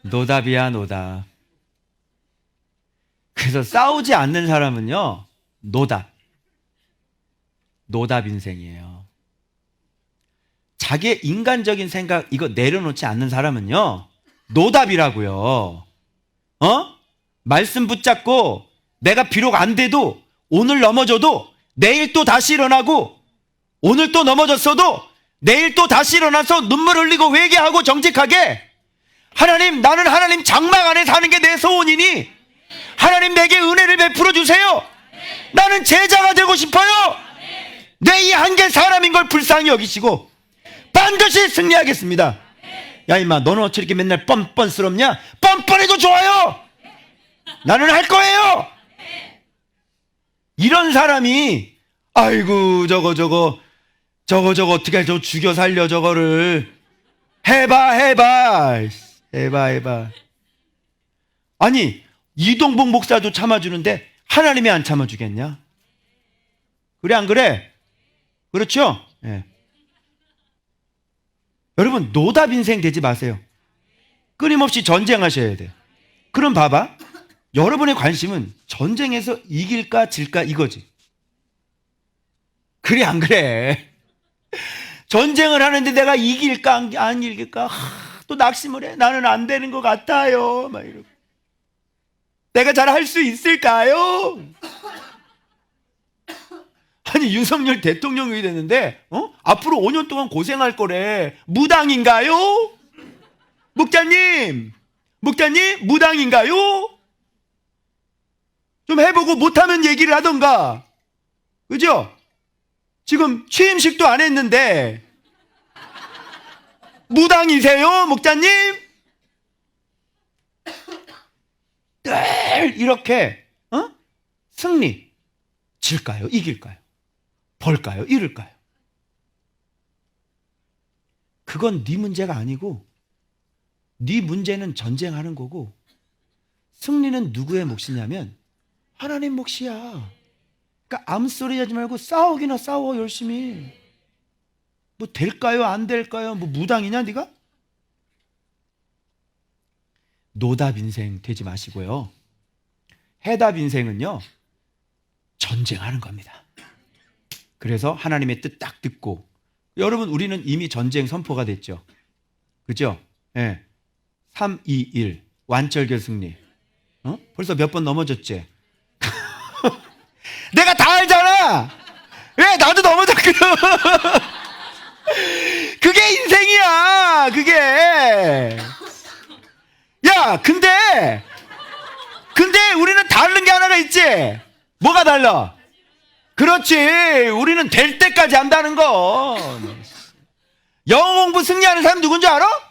A: 노답이야, 노답. 그래서 싸우지 않는 사람은요, 노답 인생이에요. 자기의 인간적인 생각 이거 내려놓지 않는 사람은요, 노답이라고요. 말씀 붙잡고 내가 비록 안 돼도 오늘 넘어져도 내일 또 다시 일어나고, 오늘 또 넘어졌어도 내일 또 다시 일어나서 눈물 흘리고 회개하고 정직하게, 하나님, 나는 하나님 장막 안에 사는 게 내 소원이니 하나님 내게 은혜를 베풀어 주세요. 나는 제자가 되고 싶어요. 내 이 한계 사람인 걸 불쌍히 여기시고 반드시 승리하겠습니다. 야 임마, 너는 어찌 이렇게 맨날 뻔뻔스럽냐? 뻔뻔해도 좋아요. 나는 할 거예요. 이런 사람이 아이고 저거 어떻게 저 죽여 살려 저거를 해봐. 아니 이동복 목사도 참아주는데 하나님이 안 참아주겠냐? 그래 안 그래? 그렇죠? 예. 여러분 노답 인생 되지 마세요. 끊임없이 전쟁하셔야 돼요. 그럼 봐봐, 여러분의 관심은 전쟁에서 이길까 질까 이거지. 그래 안 그래? 전쟁을 하는데 내가 이길까 안 이길까 또 낙심을 해. 나는 안 되는 것 같아요 막 이러고. 내가 잘 할 수 있을까요? 아니 윤석열 대통령이 됐는데 앞으로 5년 동안 고생할 거래. 무당인가요? 목자님 무당인가요? 좀 해보고 못하면 얘기를 하던가. 그죠? 지금 취임식도 안 했는데 무당이세요 목자님? 늘 이렇게 승리 질까요 이길까요? 벌까요 잃을까요? 그건 네 문제가 아니고 네 문제는 전쟁하는 거고, 승리는 누구의 몫이냐면 하나님 몫이야. 그러니까 암소리 하지 말고 싸우기나 싸워 열심히. 뭐 될까요 안 될까요? 뭐 무당이냐 네가? 노답 인생 되지 마시고요. 해답 인생은요 전쟁하는 겁니다. 그래서 하나님의 뜻 딱 듣고, 여러분 우리는 이미 전쟁 선포가 됐죠. 그죠? 예. 3, 2, 1 완철결 승리. 벌써 몇 번 넘어졌지? 내가 다 알잖아. 왜 나도 넘어졌거든. 그게 인생이야 그게. 야 근데 우리는 다른 게 하나가 있지. 뭐가 달라? 그렇지, 우리는 될 때까지 한다는 거. 영어 공부 승리하는 사람 누군지 알아?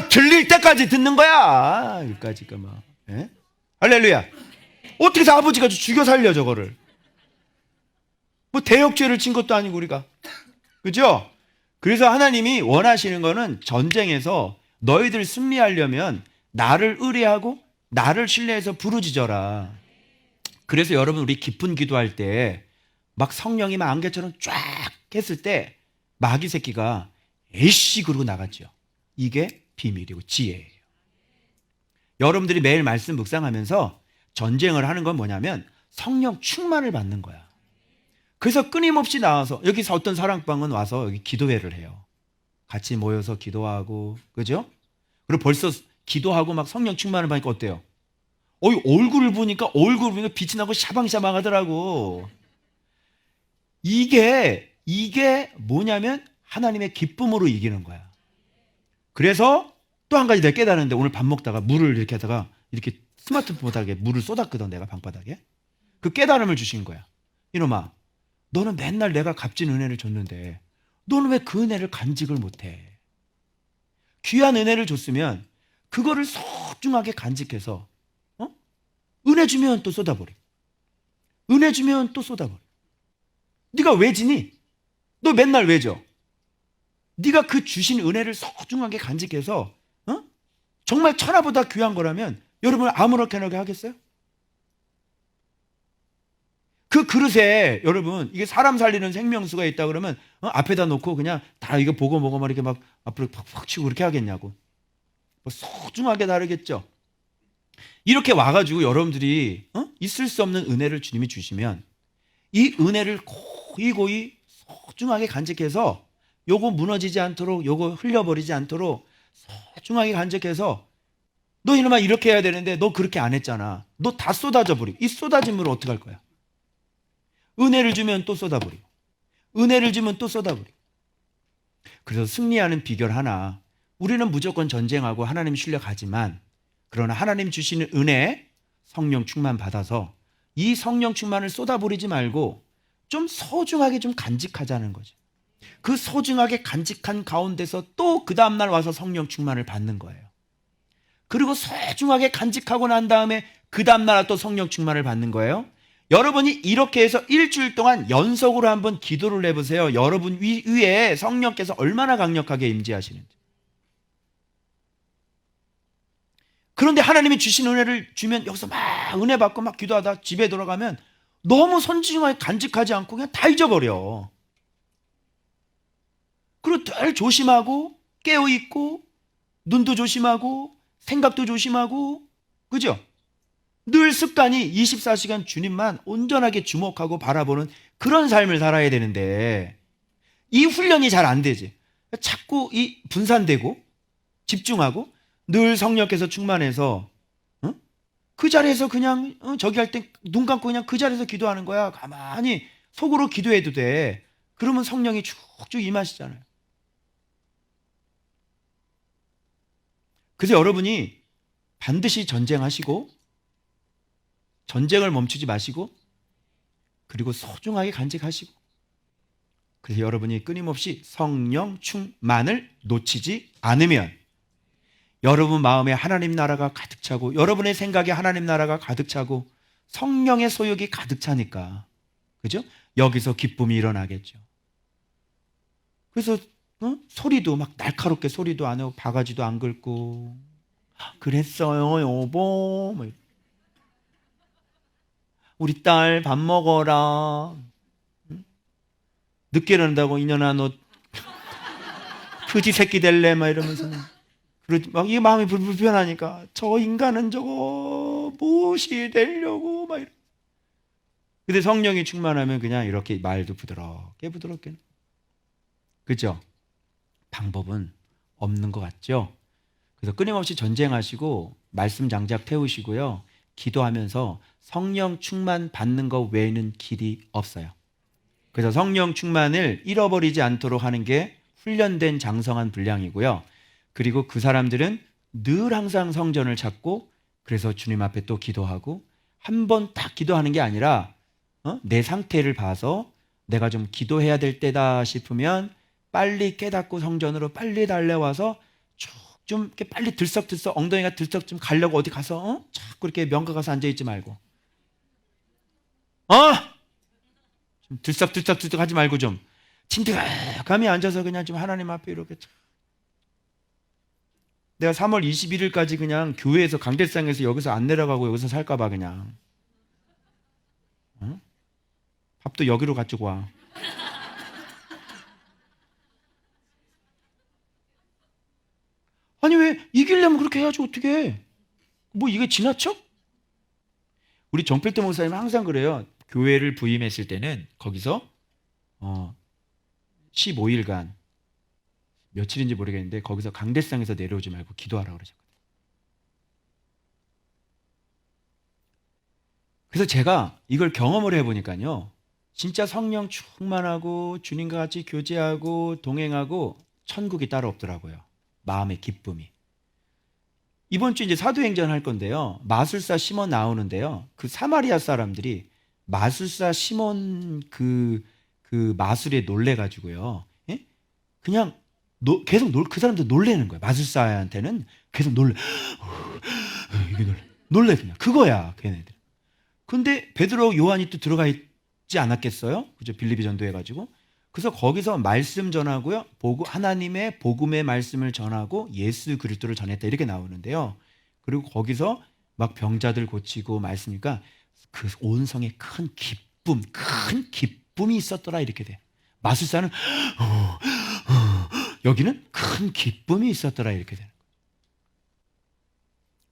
A: 들릴 때까지 듣는 거야. 여기까지가 막. 예? 할렐루야. 어떻게 해서 아버지가 죽여 살려 저거를. 뭐 대역죄를 친 것도 아니고 우리가. 그죠? 그래서 하나님이 원하시는 거는 전쟁에서 너희들 승리하려면 나를 의뢰하고 나를 신뢰해서 부르짖어라. 그래서 여러분 우리 깊은 기도할 때 막 성령이 막 안개처럼 쫙 했을 때 마귀 새끼가 에이씨 그러고 나갔죠. 이게 비밀이고 지혜예요. 여러분들이 매일 말씀 묵상하면서 전쟁을 하는 건 뭐냐면 성령 충만을 받는 거야. 그래서 끊임없이 나와서, 여기서 어떤 사랑방은 와서 여기 기도회를 해요. 같이 모여서 기도하고, 그죠? 그리고 벌써 기도하고 막 성령 충만을 받으니까 어때요? 얼굴을 보니까 빛이 나고 샤방샤방 하더라고. 이게 뭐냐면 하나님의 기쁨으로 이기는 거야. 그래서 또 한 가지 내가 깨달았는데, 오늘 밥 먹다가 물을 이렇게 하다가 이렇게 스마트폰 바닥에 물을 쏟았거든, 내가 방바닥에. 그 깨달음을 주신 거야. 이놈아, 너는 맨날 내가 값진 은혜를 줬는데 너는 왜 그 은혜를 간직을 못해? 귀한 은혜를 줬으면 그거를 소중하게 간직해서 은혜 주면 또 쏟아버려. 은혜 주면 또 쏟아버려. 네가 왜 지니? 너 맨날 왜 줘? 네가 그 주신 은혜를 소중하게 간직해서 정말 천하보다 귀한 거라면 여러분 아무렇게나 하겠어요? 그 그릇에 여러분 이게 사람 살리는 생명수가 있다 그러면 앞에다 놓고 그냥 다 이거 보고 막 이렇게 막 앞으로 팍팍 치고 그렇게 하겠냐고. 뭐 소중하게 다르겠죠. 이렇게 와가지고 여러분들이 있을 수 없는 은혜를 주님이 주시면 이 은혜를 고이 소중하게 간직해서 요거 무너지지 않도록, 요거 흘려버리지 않도록 소중하게 간직해서, 너 이놈아 이렇게 해야 되는데 너 그렇게 안 했잖아. 너 다 쏟아져 버리고, 이 쏟아진 물을 어떻게 할 거야? 은혜를 주면 또 쏟아버리고, 은혜를 주면 또 쏟아버리고. 그래서 승리하는 비결 하나, 우리는 무조건 전쟁하고 하나님 신뢰하지만, 그러나 하나님 주시는 은혜, 성령 충만 받아서 이 성령 충만을 쏟아버리지 말고 좀 소중하게 좀 간직하자는 거죠. 그 소중하게 간직한 가운데서 또 그 다음날 와서 성령 충만을 받는 거예요. 그리고 소중하게 간직하고 난 다음에 그 다음날 또 성령 충만을 받는 거예요. 여러분이 이렇게 해서 일주일 동안 연속으로 한번 기도를 해보세요. 여러분 위에 성령께서 얼마나 강력하게 임재하시는지. 그런데 하나님이 주신 은혜를 주면 여기서 막 은혜 받고 막 기도하다 집에 돌아가면 너무 손질하게 간직하지 않고 그냥 다 잊어버려. 그리고 늘 조심하고 깨어있고 눈도 조심하고 생각도 조심하고, 그죠? 늘 습관이 24시간 주님만 온전하게 주목하고 바라보는 그런 삶을 살아야 되는데 이 훈련이 잘 안 되지. 자꾸 이 분산되고 집중하고 늘 성령께서 충만해서 그 자리에서 그냥 저기 할 때 눈 감고 그냥 그 자리에서 기도하는 거야. 가만히 속으로 기도해도 돼. 그러면 성령이 쭉쭉 임하시잖아요. 그래서 여러분이 반드시 전쟁하시고 전쟁을 멈추지 마시고 그리고 소중하게 간직하시고, 그래서 여러분이 끊임없이 성령 충만을 놓치지 않으면 여러분 마음에 하나님 나라가 가득 차고 여러분의 생각에 하나님 나라가 가득 차고 성령의 소욕이 가득 차니까, 그죠? 여기서 기쁨이 일어나겠죠. 그래서 소리도 막 날카롭게 소리도 안 하고 바가지도 안 긁고 그랬어요 여보, 뭐 우리 딸 밥 먹어라, 늦게 일어난다고 이년아 너 그지 새끼 될래 막 이러면서 막 이 마음이 불편하니까 저 인간은 저거 무엇이 되려고 막 이러. 근데 성령이 충만하면 그냥 이렇게 말도 부드럽게, 그죠? 방법은 없는 것 같죠? 그래서 끊임없이 전쟁하시고 말씀 장작 태우시고요, 기도하면서 성령 충만 받는 것 외에는 길이 없어요. 그래서 성령 충만을 잃어버리지 않도록 하는 게 훈련된 장성한 분량이고요. 그리고 그 사람들은 늘 항상 성전을 찾고 그래서 주님 앞에 또 기도하고, 한 번 딱 기도하는 게 아니라 내 상태를 봐서 내가 좀 기도해야 될 때다 싶으면 빨리 깨닫고 성전으로 빨리 달려와서 쭉 좀 이렇게 빨리 들썩들썩 엉덩이가 들썩 좀 가려고 어디 가서 자꾸 이렇게 명가 가서 앉아있지 말고 좀 들썩들썩 하지 말고 좀 진득하게 앉아서 그냥 좀 하나님 앞에 이렇게. 내가 3월 21일까지 그냥 교회에서 강대상에서 여기서 안 내려가고 여기서 살까봐 그냥 밥도 여기로 가지고 와. 아니 왜 이기려면 그렇게 해야지 어떻게. 뭐 이게 지나쳐? 우리 정필도 목사님 항상 그래요. 교회를 부임했을 때는 거기서 15일간 며칠인지 모르겠는데 거기서 강대상에서 내려오지 말고 기도하라고 그러셨거든요. 그래서 제가 이걸 경험을 해보니까요, 진짜 성령 충만하고 주님과 같이 교제하고 동행하고 천국이 따로 없더라고요. 마음의 기쁨이. 이번 주 이제 사도행전 할 건데요, 마술사 시몬 나오는데요, 그 사마리아 사람들이 마술사 시몬 그 마술에 놀래가지고요, 예? 그냥 계속 그 사람들 놀래는 거예요. 마술사한테는 계속 이게 놀래 그냥 그거야 걔네들. 근데 베드로 요한이 또 들어가 있지 않았겠어요? 그죠? 빌립이 전도해가지고. 그래서 거기서 말씀 전하고요, 하나님의 복음의 말씀을 전하고 예수 그리스도를 전했다 이렇게 나오는데요. 그리고 거기서 막 병자들 고치고 말씀이니까 그 온 성에 큰 기쁨이 있었더라 이렇게 돼. 마술사는 여기는 큰 기쁨이 있었더라 이렇게 되는 거예요.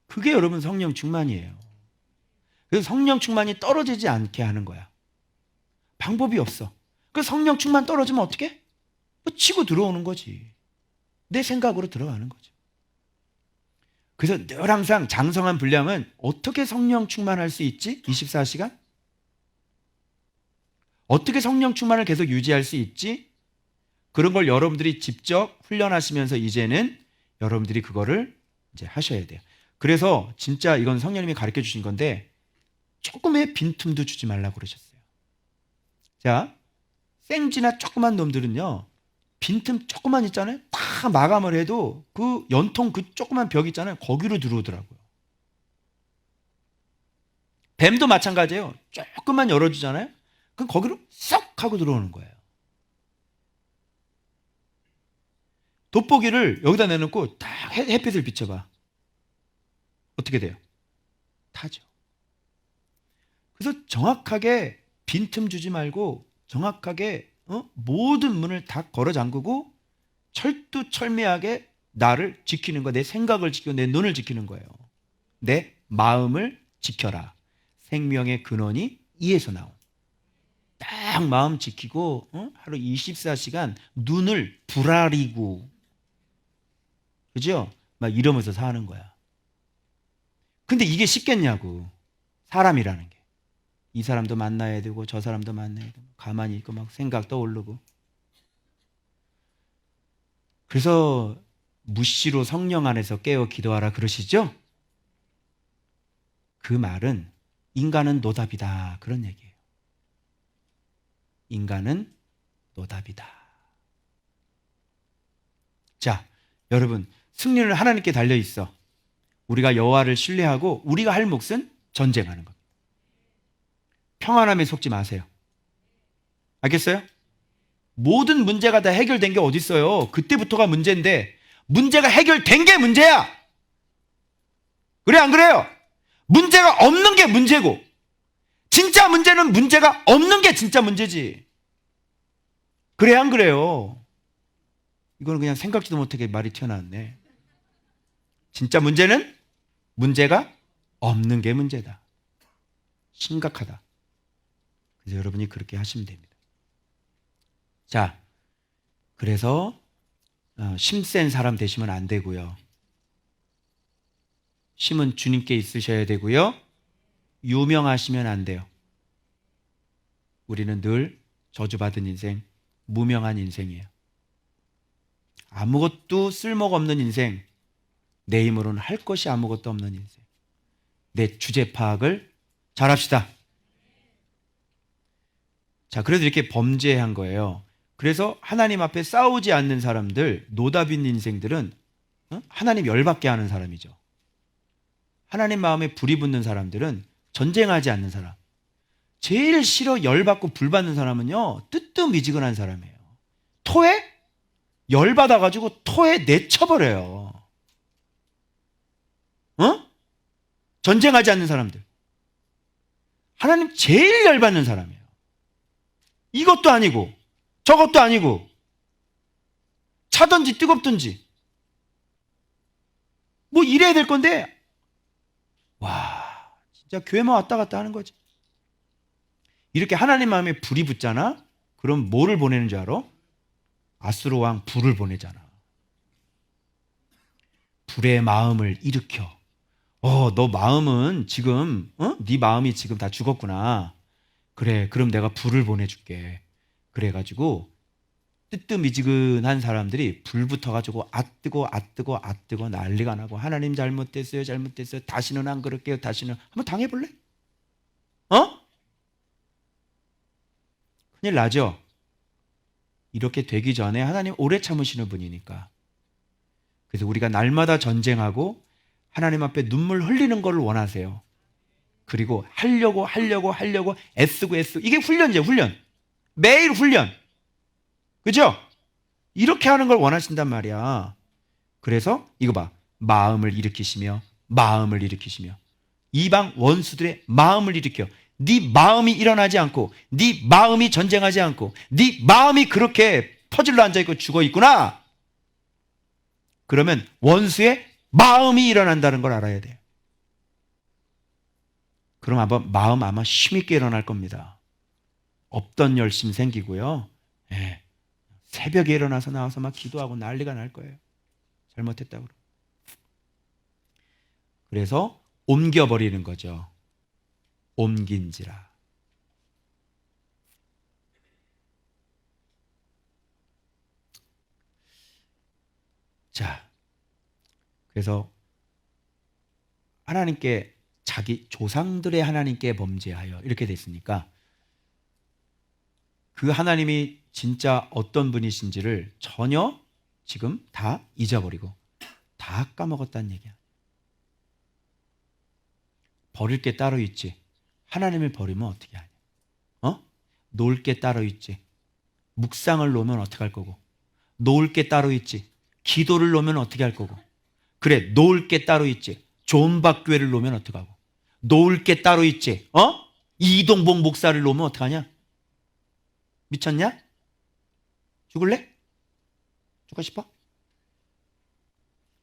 A: 그게 여러분 성령 충만이에요. 그래서 성령 충만이 떨어지지 않게 하는 거야. 방법이 없어. 그 성령 충만 떨어지면 어떻게? 뭐 치고 들어오는 거지. 내 생각으로 들어가는 거죠. 그래서 늘 항상 장성한 분량은 어떻게 성령 충만할 수 있지? 24시간? 어떻게 성령 충만을 계속 유지할 수 있지? 그런 걸 여러분들이 직접 훈련하시면서 이제는 여러분들이 그거를 이제 하셔야 돼요. 그래서 진짜 이건 성령님이 가르쳐 주신 건데 조금의 빈틈도 주지 말라고 그러셨어요. 자, 생쥐나 조그만 놈들은요, 빈틈 조그만 있잖아요. 다 마감을 해도 그 연통 그 조그만 벽 있잖아요. 거기로 들어오더라고요. 뱀도 마찬가지예요. 조금만 열어주잖아요. 그럼 거기로 쏙 하고 들어오는 거예요. 돋보기를 여기다 내놓고 딱 햇빛을 비춰봐. 어떻게 돼요? 타죠. 그래서 정확하게 빈틈 주지 말고 정확하게 모든 문을 다 걸어 잠그고 철두철미하게 나를 지키는 거, 내 생각을 지키고 내 눈을 지키는 거예요. 내 마음을 지켜라. 생명의 근원이 이에서 나온. 딱 마음 지키고 하루 24시간 눈을 부라리고, 그죠? 막 이러면서 사는 거야. 근데 이게 쉽겠냐고. 사람이라는 게. 이 사람도 만나야 되고 저 사람도 만나야 되고 가만히 있고 막 생각 떠오르고. 그래서 무시로 성령 안에서 깨어 기도하라 그러시죠? 그 말은 인간은 노답이다, 그런 얘기예요. 인간은 노답이다. 자, 여러분, 승리는 하나님께 달려 있어. 우리가 여호와를 신뢰하고 우리가 할 몫은 전쟁하는 겁니다. 평안함에 속지 마세요. 알겠어요? 모든 문제가 다 해결된 게 어디 있어요? 그때부터가 문제인데 문제가 해결된 게 문제야. 그래 안 그래요? 문제가 없는 게 문제고 진짜 문제는 문제가 없는 게 진짜 문제지. 그래 안 그래요? 이거는 그냥 생각지도 못하게 말이 튀어나왔네. 진짜 문제는 문제가 없는 게 문제다. 심각하다. 그래서 여러분이 그렇게 하시면 됩니다. 자, 그래서 심센 사람 되시면 안 되고요. 심은 주님께 있으셔야 되고요. 유명하시면 안 돼요. 우리는 늘 저주받은 인생, 무명한 인생이에요. 아무것도 쓸모가 없는 인생, 내 힘으로는 할 것이 아무것도 없는 인생. 내 주제 파악을 잘합시다. 자, 그래도 이렇게 범죄한 거예요. 그래서 하나님 앞에 싸우지 않는 사람들, 노답인 인생들은 하나님 열받게 하는 사람이죠. 하나님 마음에 불이 붙는 사람들은 전쟁하지 않는 사람. 제일 싫어 열받고 불받는 사람은요, 뜨뜻미지근한 사람이에요. 토에 열받아가지고 토에 내쳐버려요. 전쟁하지 않는 사람들. 하나님 제일 열받는 사람이에요. 이것도 아니고 저것도 아니고 차든지 뜨겁든지 뭐 이래야 될 건데, 와, 진짜 교회만 왔다 갔다 하는 거지. 이렇게 하나님 마음에 불이 붙잖아? 그럼 뭐를 보내는 줄 알아? 아수르 왕 불을 보내잖아. 불의 마음을 일으켜. 너 마음은 지금, 네 마음이 지금 다 죽었구나. 그래, 그럼 내가 불을 보내줄게. 그래가지고 뜨뜻미지근한 사람들이 불 붙어가지고 앗뜨고 난리가 나고, 하나님 잘못됐어요, 다시는 안 그럴게요, 다시는. 한번 당해볼래? 큰일 나죠? 이렇게 되기 전에 하나님 오래 참으시는 분이니까. 그래서 우리가 날마다 전쟁하고 하나님 앞에 눈물 흘리는 걸 원하세요. 그리고 하려고 애쓰고 이게 훈련이죠, 훈련. 매일 훈련. 그죠? 이렇게 하는 걸 원하신단 말이야. 그래서 이거 봐. 마음을 일으키시며 이방 원수들의 마음을 일으켜. 네 마음이 일어나지 않고, 네 마음이 전쟁하지 않고, 네 마음이 그렇게 퍼질러 앉아있고 죽어있구나. 그러면 원수의 마음이 일어난다는 걸 알아야 돼요. 그럼 마음 아마 힘있게 일어날 겁니다. 없던 열심 생기고요. 예. 새벽에 일어나서 나와서 막 기도하고 난리가 날 거예요. 잘못했다고. 그래서 옮겨버리는 거죠. 옮긴지라. 자, 그래서 하나님께, 자기 조상들의 하나님께 범죄하여 이렇게 됐으니까 그 하나님이 진짜 어떤 분이신지를 전혀 지금 다 잊어버리고 다 까먹었다는 얘기야. 버릴 게 따로 있지. 하나님을 버리면 어떻게 하냐? 놓을 게 따로 있지. 묵상을 놓으면 어떻게 할 거고? 놓을 게 따로 있지. 기도를 놓으면 어떻게 할 거고? 그래, 놓을 게 따로 있지. 존박교회를 놓으면 어떻게 하고? 놓을 게 따로 있지. 이동복 목사를 놓으면 어떡하냐? 미쳤냐? 죽을래? 죽고 싶어?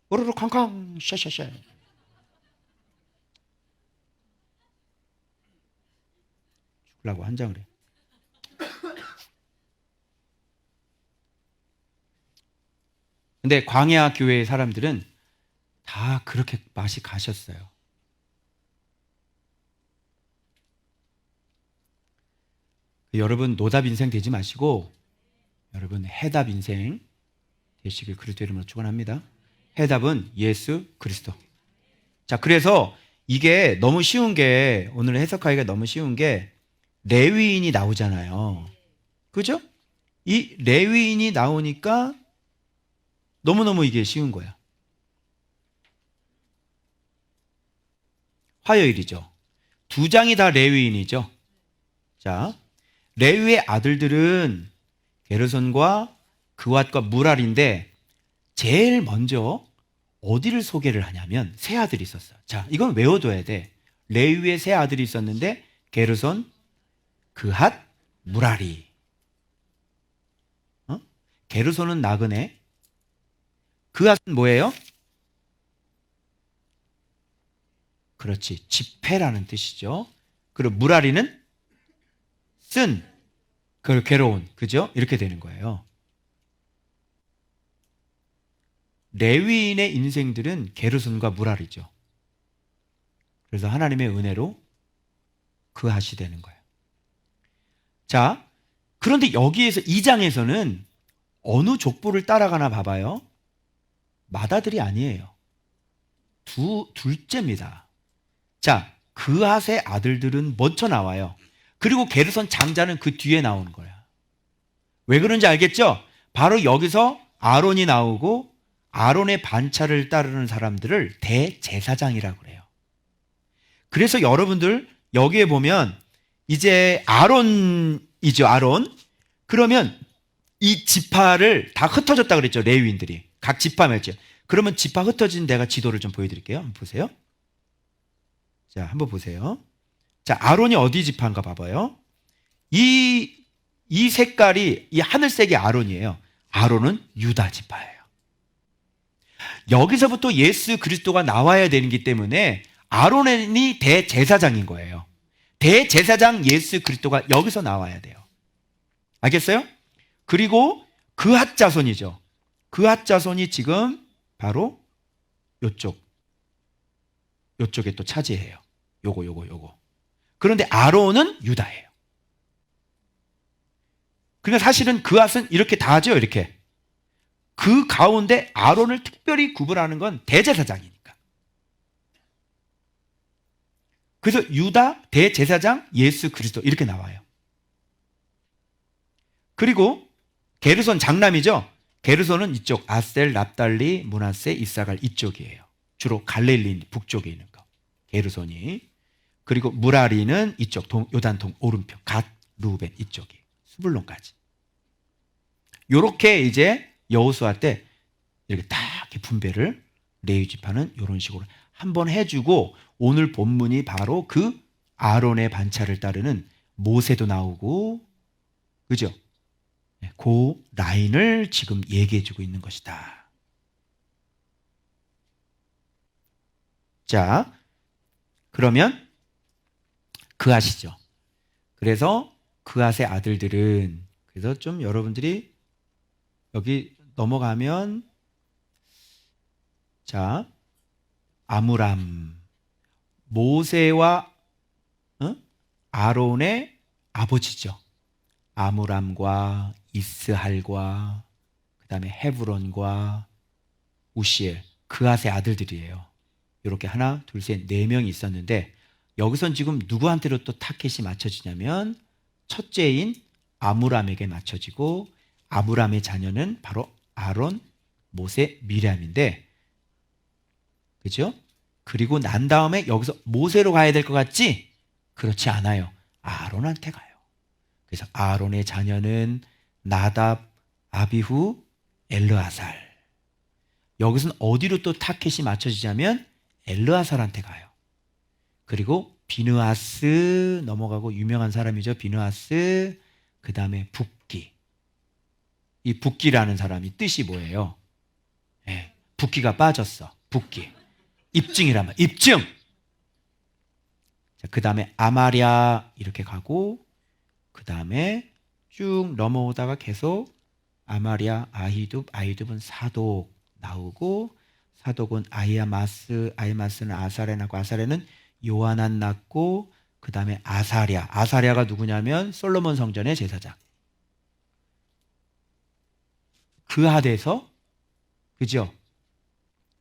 A: 오르르 쾅쾅 샤샤샤. 죽으려고 한장을 해. 근데 광야 교회의 사람들은 다 그렇게 맛이 가셨어요. 여러분 노답 인생 되지 마시고 여러분 해답 인생 되시길 그리스도 이름으로 축원합니다. 해답은 예수 그리스도. 자, 그래서 이게 너무 쉬운 게, 오늘 해석하기가 너무 쉬운 게 레위인이 나오잖아요. 그죠? 이 레위인이 나오니까 너무너무 이게 쉬운 거야. 화요일이죠. 두 장이 다 레위인이죠. 자, 레위의 아들들은 게르손과 그왑과 무랄인데 제일 먼저 어디를 소개를 하냐면 세 아들이 있었어요. 자, 이건 외워둬야 돼. 레위의 세 아들이 있었는데 게르손, 그핫, 무랄이. 게르손은 나그네, 그핫은 뭐예요? 그렇지, 지폐라는 뜻이죠. 그리고 무랄이는 쓴, 그걸 괴로운, 그죠? 이렇게 되는 거예요. 레위인의 인생들은 게르손과 무랄이죠. 그래서 하나님의 은혜로 그핫이 되는 거예요. 자, 그런데 여기에서 2장에서는 어느 족보를 따라가나 봐봐요. 맏아들이 아니에요. 둘째입니다. 자, 그핫의 아들들은 먼저 나와요. 그리고 게르손 장자는 그 뒤에 나오는 거야. 왜 그런지 알겠죠? 바로 여기서 아론이 나오고 아론의 반차를 따르는 사람들을 대제사장이라고 그래요. 그래서 여러분들 여기에 보면 이제 아론이죠, 아론. 그러면 이 지파를 다 흩어졌다 그랬죠, 레위인들이. 각 지파였죠. 그러면 지파 흩어진 데가 지도를 좀 보여드릴게요. 한번 보세요. 자, 한번 보세요. 자, 아론이 어디 지파인가 봐봐요. 이 색깔이 이 하늘색이 아론이에요. 아론은 유다 지파예요. 여기서부터 예수 그리스도가 나와야 되기 때문에 아론이 대제사장인 거예요. 대제사장 예수 그리스도가 여기서 나와야 돼요. 알겠어요? 그리고 그핫 자손이죠. 그핫 자손이 지금 바로 요쪽에 또 차지해요. 요거. 그런데 아론은 유다예요. 그러니까 사실은 그핫은 이렇게 다 하죠, 이렇게. 그 가운데 아론을 특별히 구분하는 건 대제사장이니까. 그래서 유다 대제사장 예수 그리스도 이렇게 나와요. 그리고 게르손 장남이죠. 게르손은 이쪽 아셀, 납달리, 므낫세, 이사갈 이쪽이에요. 주로 갈릴리 북쪽에 있는 거. 게르손이. 그리고 무라리는 이쪽 요단통 오른편 갓, 루벤 이쪽이. 스불론까지. 요렇게 이제 여호수아 때 이렇게 딱 이렇게 분배를 레위 지파는 이런 식으로 한번 해주고, 오늘 본문이 바로 그 아론의 반차를 따르는 모세도 나오고, 그죠? 그 라인을 지금 얘기해주고 있는 것이다. 자, 그러면 그핫이죠. 그래서 그핫의 아들들은, 그래서 좀 여러분들이 여기 넘어가면, 자, 아므람, 모세와 아론의 아버지죠. 아므람과 이스할과 그 다음에 헤브론과 우시엘, 그핫의 아들들이에요. 이렇게 하나, 둘, 셋, 네 명이 있었는데, 여기선 지금 누구한테로 또 타켓이 맞춰지냐면 첫째인 아므람에게 맞춰지고, 아므람의 자녀는 바로 아론, 모세, 미리암인데, 그죠? 그리고 난 다음에 여기서 모세로 가야 될 것 같지? 그렇지 않아요. 아론한테 가요. 그래서 아론의 자녀는 나답, 아비후, 엘르아살. 여기서는 어디로 또 타켓이 맞춰지자면 엘르아살한테 가요. 그리고 비느하스 넘어가고 유명한 사람이죠. 비느하스. 그 다음에 붓기. 이 붓기라는 사람이 뜻이 뭐예요? 네, 붓기가 빠졌어. 붓기. 입증이란 말. 입증. 그 다음에 아마랴 이렇게 가고 그 다음에 쭉 넘어오다가 계속 아마랴, 아히둡은 사독 나오고 사독은 아히마스는 아사레 낳고 아사레는 요하난 낳고 그 다음에 아사랴가 누구냐면 솔로몬 성전의 제사장. 그 하대에서 그죠?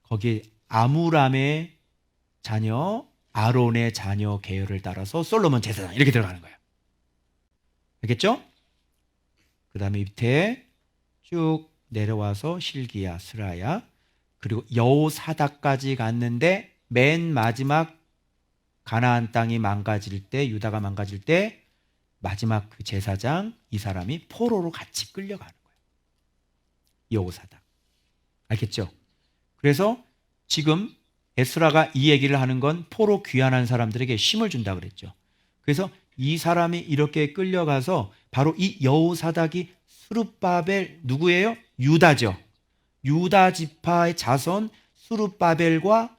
A: 거기 아므람의 자녀 아론의 자녀 계열을 따라서 솔로몬 제사장 이렇게 들어가는 거예요. 알겠죠? 그 다음에 밑에 쭉 내려와서 실기야, 스라야 그리고 여호사닥까지 갔는데 맨 마지막 가나안 땅이 망가질 때 유다가 망가질 때 마지막 그 제사장 이 사람이 포로로 같이 끌려가는 거예요. 여호사닥. 알겠죠? 그래서 지금 에스라가 이 얘기를 하는 건 포로 귀환한 사람들에게 힘을 준다 그랬죠. 그래서 이 사람이 이렇게 끌려가서 바로 이 여호사닥이 스룹바벨 누구예요? 유다죠. 유다 지파의 자손 스룹바벨과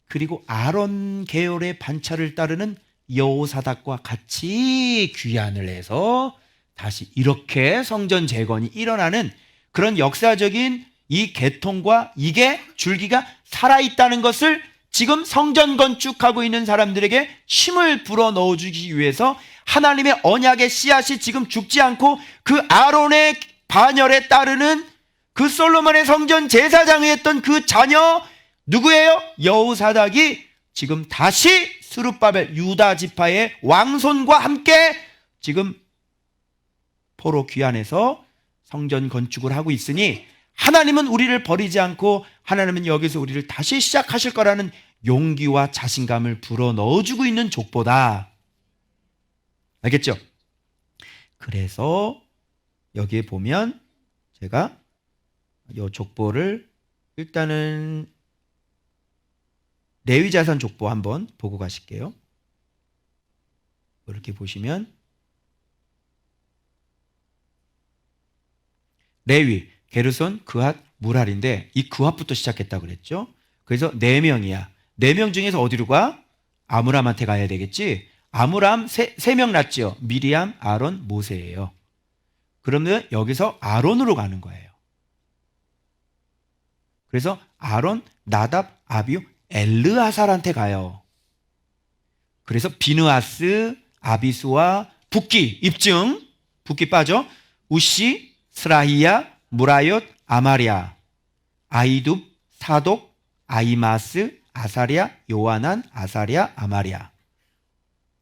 A: 그리고 아론 계열의 반차를 따르는 여호사닥과 같이 귀환을 해서 다시 이렇게 성전 재건이 일어나는 그런 역사적인 이 계통과 이게 줄기가 살아있다는 것을 지금 성전 건축하고 있는 사람들에게 힘을 불어 넣어주기 위해서 하나님의 언약의 씨앗이 지금 죽지 않고 그 아론의 반열에 따르는 그 솔로몬의 성전 제사장이 했던 그 자녀 누구예요? 여호사닥이 지금 다시 스룹바벨 유다 지파의 왕손과 함께 지금 포로 귀환해서 성전 건축을 하고 있으니 하나님은 우리를 버리지 않고 하나님은 여기서 우리를 다시 시작하실 거라는 용기와 자신감을 불어 넣어주고 있는 족보다. 알겠죠? 그래서 여기에 보면 제가 이 족보를 일단은 레위자산 족보 한번 보고 가실게요. 이렇게 보시면 레위, 게르손, 그핫, 무랄인데 이 그핫부터 시작했다고 그랬죠. 그래서 4명이야. 4명 중에서 어디로 가? 아므람한테 가야 되겠지. 아므람 3명 낳죠. 미리암, 아론, 모세예요. 그러면 여기서 아론으로 가는 거예요. 그래서 아론, 나답, 아비후, 엘르아살한테 가요. 그래서 비느하스, 아비수와 붓기 입증. 붓기 빠져. 우시, 스라히야, 무라옅, 아마랴, 아히둡, 사독, 아히마스, 아사랴, 요하난, 아사랴, 아마랴.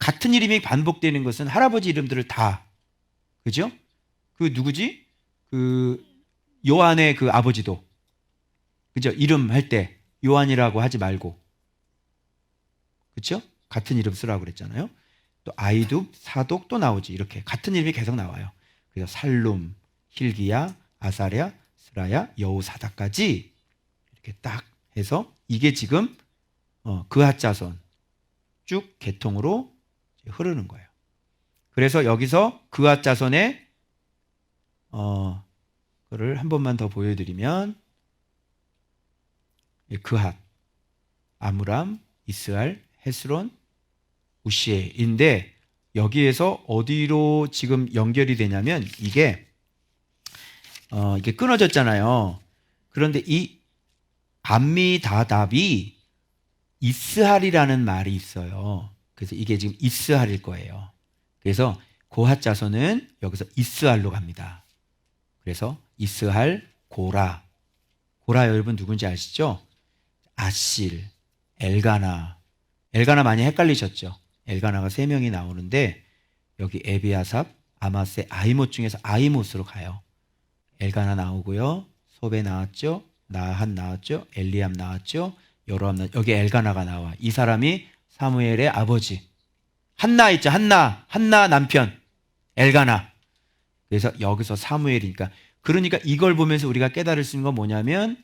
A: 같은 이름이 반복되는 것은 할아버지 이름들을 다, 그죠? 그 누구지? 그 요한의 그 아버지도, 그죠? 이름 할 때 요한이라고 하지 말고, 그죠? 같은 이름 쓰라고 그랬잖아요. 또 아히둡, 사독 또 나오지. 이렇게 같은 이름이 계속 나와요. 그래서 살룸, hil기야, 아사랴, 스라야, 여호사닥까지 이렇게 딱 해서 이게 지금 그핫 자손 쭉 계통으로 흐르는 거예요. 그래서 여기서 그핫 자손의 그를 한 번만 더 보여드리면 그핫, 아므람, 이스알, 헤스론, 우시에인데 여기에서 어디로 지금 연결이 되냐면 이게 끊어졌잖아요. 그런데 이 암미다답이 이스할이라는 말이 있어요. 그래서 이게 지금 이스할일 거예요. 그래서 고핫 자손은 여기서 이스할로 갑니다. 그래서 이스할, 고라 여러분 누군지 아시죠? 아실, 엘가나 많이 헷갈리셨죠? 엘가나가 3명이 나오는데 여기 에비아삽, 아마세, 아이못 중에서 아이못으로 가요. 엘가나 나오고요. 소베 나왔죠. 나한 나왔죠. 엘리암 나왔죠. 여로암 나왔죠. 여기 엘가나가 나와. 이 사람이 사무엘의 아버지. 한나 있죠. 한나 남편 엘가나. 그래서 여기서 사무엘이니까, 그러니까 이걸 보면서 우리가 깨달을 수 있는 건 뭐냐면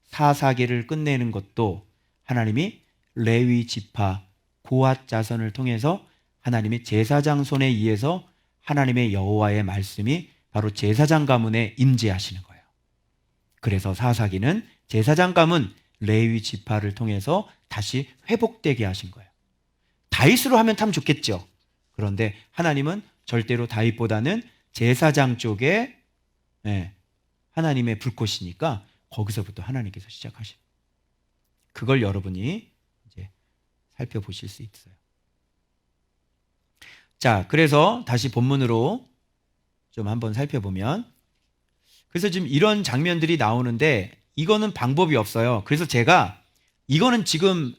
A: 사사기를 끝내는 것도 하나님이 레위 지파 고앗 자손을 통해서 하나님의 제사장 손에 의해서 하나님의 여호와의 말씀이 바로 제사장 가문에 임재하시는 거예요. 그래서 사사기는 제사장 가문 레위 지파를 통해서 다시 회복되게 하신 거예요. 다윗으로 하면 참 좋겠죠. 그런데 하나님은 절대로 다윗보다는 제사장 쪽에 하나님의 불꽃이니까 거기서부터 하나님께서 시작하신, 그걸 여러분이 이제 살펴보실 수 있어요. 자, 그래서 다시 본문으로 좀 한번 살펴보면, 그래서 지금 이런 장면들이 나오는데 이거는 방법이 없어요. 그래서 제가 이거는 지금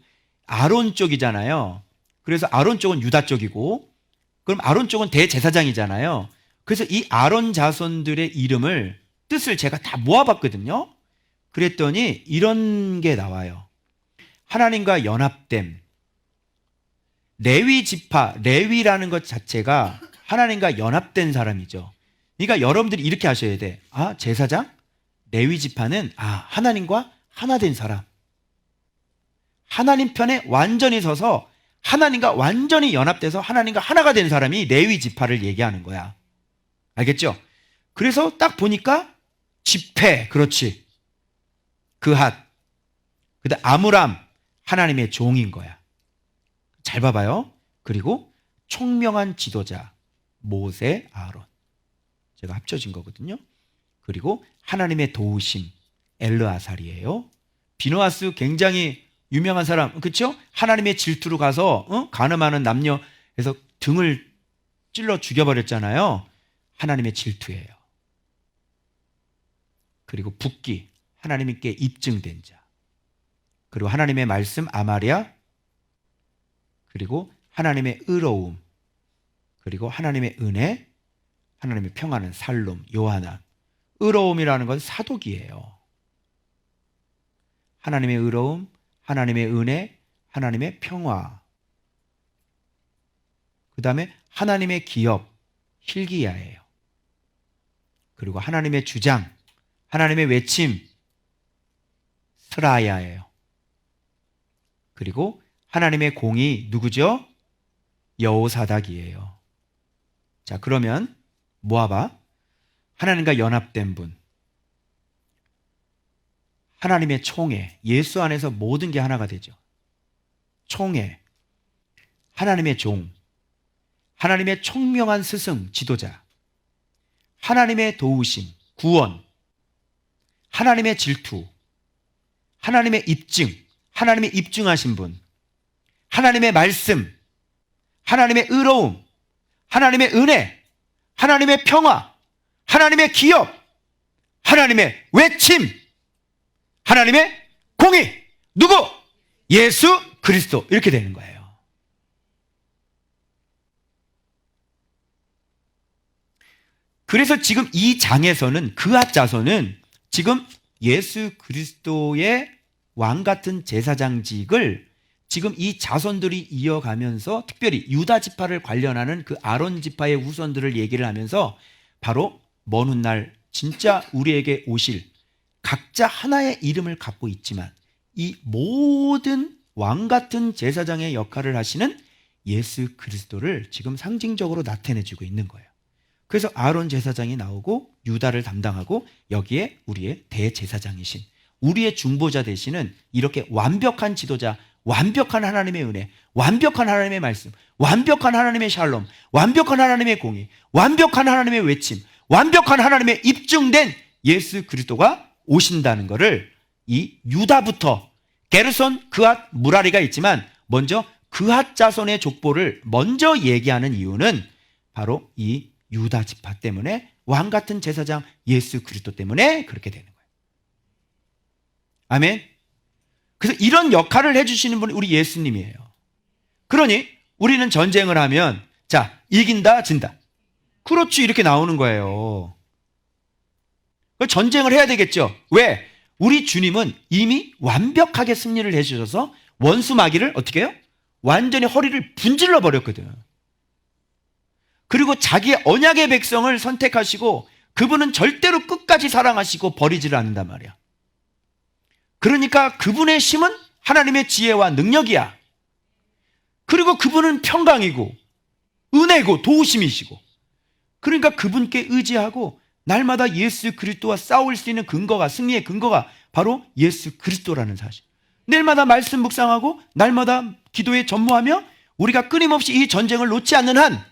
A: 아론 쪽이잖아요. 그래서 아론 쪽은 유다 쪽이고, 그럼 아론 쪽은 대제사장이잖아요. 그래서 이 아론 자손들의 이름을, 뜻을 제가 다 모아봤거든요. 그랬더니 이런 게 나와요. 하나님과 연합됨. 레위 지파, 레위라는 것 자체가 하나님과 연합된 사람이죠. 그러니까 여러분들이 이렇게 하셔야 돼. 아, 제사장? 레위 지파는 하나님과 하나 된 사람. 하나님 편에 완전히 서서 하나님과 완전히 연합돼서 하나님과 하나가 된 사람이 레위 지파를 얘기하는 거야. 알겠죠? 그래서 딱 보니까 지폐, 그렇지. 그핫. 그다음 아므람, 하나님의 종인 거야. 잘 봐봐요. 그리고 총명한 지도자 모세, 아론. 제가 합쳐진 거거든요. 그리고 하나님의 도우심 엘르아살이에요. 비느하스 굉장히 유명한 사람, 그렇죠? 하나님의 질투로 가서 간음하는 남녀에서 등을 찔러 죽여버렸잖아요. 하나님의 질투예요. 그리고 붓기, 하나님께 입증된 자. 그리고 하나님의 말씀 아마랴. 그리고 하나님의 의로움. 그리고 하나님의 은혜, 하나님의 평안은 살룸, 요하나. 의로움이라는 건 사독이에요. 하나님의 의로움, 하나님의 은혜, 하나님의 평화. 그 다음에 하나님의 기업, hil기야예요. 그리고 하나님의 주장, 하나님의 외침, 스라야예요. 그리고 하나님의 공이 누구죠? 여호사닥이에요. 자, 그러면 모아봐. 하나님과 연합된 분, 하나님의 총회, 예수 안에서 모든 게 하나가 되죠. 총회, 하나님의 종, 하나님의 총명한 스승, 지도자, 하나님의 도우심, 구원, 하나님의 질투, 하나님의 입증, 하나님의 입증하신 분, 하나님의 말씀, 하나님의 의로움, 하나님의 은혜, 하나님의 평화, 하나님의 기업, 하나님의 외침, 하나님의 공의. 누구? 예수 그리스도. 이렇게 되는 거예요. 그래서 지금 이 장에서는 그앗 자손은 지금 예수 그리스도의 왕 같은 제사장직을 지금 이 자손들이 이어가면서, 특별히 유다 지파를 관련하는 그 아론 지파의 후손들을 얘기를 하면서 바로 먼 훗날 진짜 우리에게 오실 각자 하나의 이름을 갖고 있지만 이 모든 왕 같은 제사장의 역할을 하시는 예수 그리스도를 지금 상징적으로 나타내주고 있는 거예요. 그래서 아론 제사장이 나오고 유다를 담당하고 여기에 우리의 대제사장이신 우리의 중보자 되시는 이렇게 완벽한 지도자, 완벽한 하나님의 은혜, 완벽한 하나님의 말씀, 완벽한 하나님의 샬롬, 완벽한 하나님의 공의, 완벽한 하나님의 외침, 완벽한 하나님의 입증된 예수 그리스도가 오신다는 것을 이 유다부터 게르손, 그앗, 무라리가 있지만 먼저 그앗 자손의 족보를 먼저 얘기하는 이유는 바로 이 유다 지파 때문에, 왕 같은 제사장 예수 그리스도 때문에 그렇게 되는 거예요. 아멘. 그래서 이런 역할을 해주시는 분이 우리 예수님이에요. 그러니 우리는 전쟁을 하면 자, 이긴다 진다, 그렇지, 이렇게 나오는 거예요. 전쟁을 해야 되겠죠. 왜? 우리 주님은 이미 완벽하게 승리를 해주셔서 원수 마귀를 어떻게 해요? 완전히 허리를 분질러 버렸거든. 그리고 자기의 언약의 백성을 선택하시고 그분은 절대로 끝까지 사랑하시고 버리지를 않는단 말이야. 그러니까 그분의 심은 하나님의 지혜와 능력이야. 그리고 그분은 평강이고 은혜고 도우심이시고, 그러니까 그분께 의지하고 날마다 예수 그리스도와 싸울 수 있는 근거가, 승리의 근거가 바로 예수 그리스도라는 사실. 날마다 말씀 묵상하고 날마다 기도에 전무하며 우리가 끊임없이 이 전쟁을 놓지 않는 한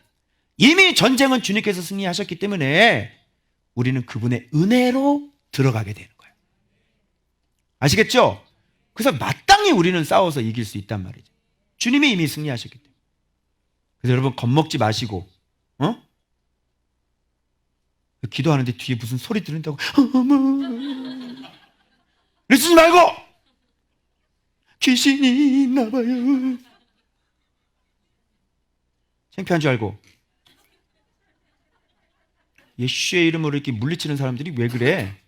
A: 이미 전쟁은 주님께서 승리하셨기 때문에 우리는 그분의 은혜로 들어가게 되는 거예요. 아시겠죠? 그래서 마땅히 우리는 싸워서 이길 수 있단 말이죠. 주님이 이미 승리하셨기 때문에. 그래서 여러분 겁먹지 마시고, 기도하는데 뒤에 무슨 소리 들린다고 그러지 말고 귀신이 있나 봐요. 창피한 줄 알고. 예수의 이름으로 이렇게 물리치는 사람들이 왜 그래?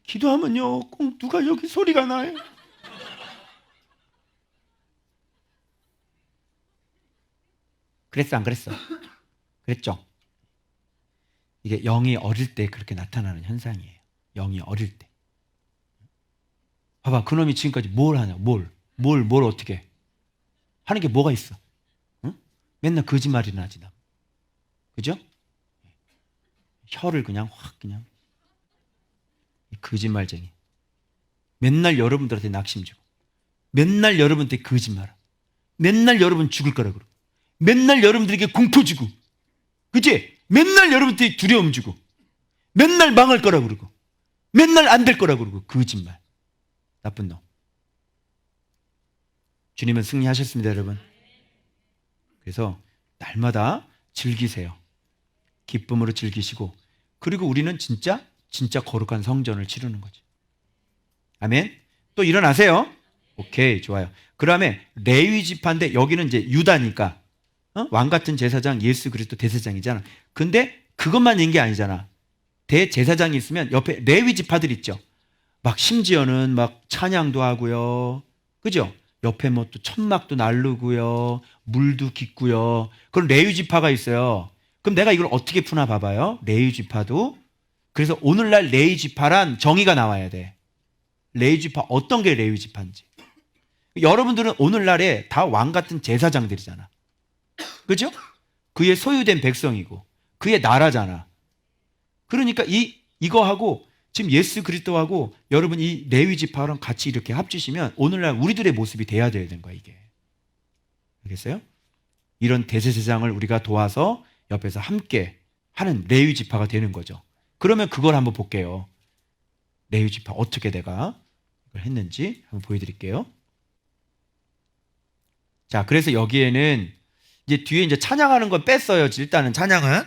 A: 기도하면요 꼭 누가 여기 소리가 나요. 그랬어 안 그랬어? 그랬죠? 이게 영이 어릴 때 그렇게 나타나는 현상이에요. 영이 어릴 때. 봐봐, 그놈이 지금까지 뭘 하냐? 뭘 어떻게 하는 게 뭐가 있어? 응? 맨날 거짓말이나 하지 나. 그죠? 혀를 그냥 확 그냥 거짓말쟁이. 맨날 여러분들한테 낙심 주고, 맨날 여러분한테 거짓말, 맨날 여러분 죽을 거라 그러고, 맨날 여러분들에게 공포 주고, 그치? 맨날 여러분한테 두려움 주고, 맨날 망할 거라 그러고, 맨날 안 될 거라 그러고, 거짓말. 나쁜 놈. 주님은 승리하셨습니다, 여러분. 그래서 날마다 즐기세요. 기쁨으로 즐기시고, 그리고 우리는 진짜 거룩한 성전을 치르는 거죠. 아멘. 또 일어나세요. 오케이, 좋아요. 그 다음에 레위 지파인데 여기는 이제 유다니까 왕 같은 제사장 예수 그리스도 대제사장이잖아. 근데 그것만 있는 게 아니잖아. 대제사장이 있으면 옆에 레위 지파들 있죠. 막 심지어는 막 찬양도 하고요. 그죠? 옆에 뭐 또 천막도 날르고요. 물도 깃고요. 그럼 레위 지파가 있어요. 그럼 내가 이걸 어떻게 푸나 봐봐요. 레위 지파도. 그래서 오늘날 레위 지파란 정의가 나와야 돼. 레위 지파 어떤 게 레위 지파인지. 여러분들은 오늘날에 다 왕 같은 제사장들이잖아. 그죠? 그의 소유된 백성이고 그의 나라잖아. 그러니까 이거하고 지금 예수 그리스도하고 여러분 이 레위 지파랑 같이 이렇게 합치시면 오늘날 우리들의 모습이 돼야 되는 거야, 이게. 알겠어요? 이런 대제사장을 우리가 도와서 옆에서 함께 하는 레위 지파가 되는 거죠. 그러면 그걸 한번 볼게요. 레위 지파 어떻게 내가 이걸 했는지 한번 보여드릴게요. 자, 그래서 여기에는 이제 뒤에 이제 찬양하는 건 뺐어요. 일단은 찬양은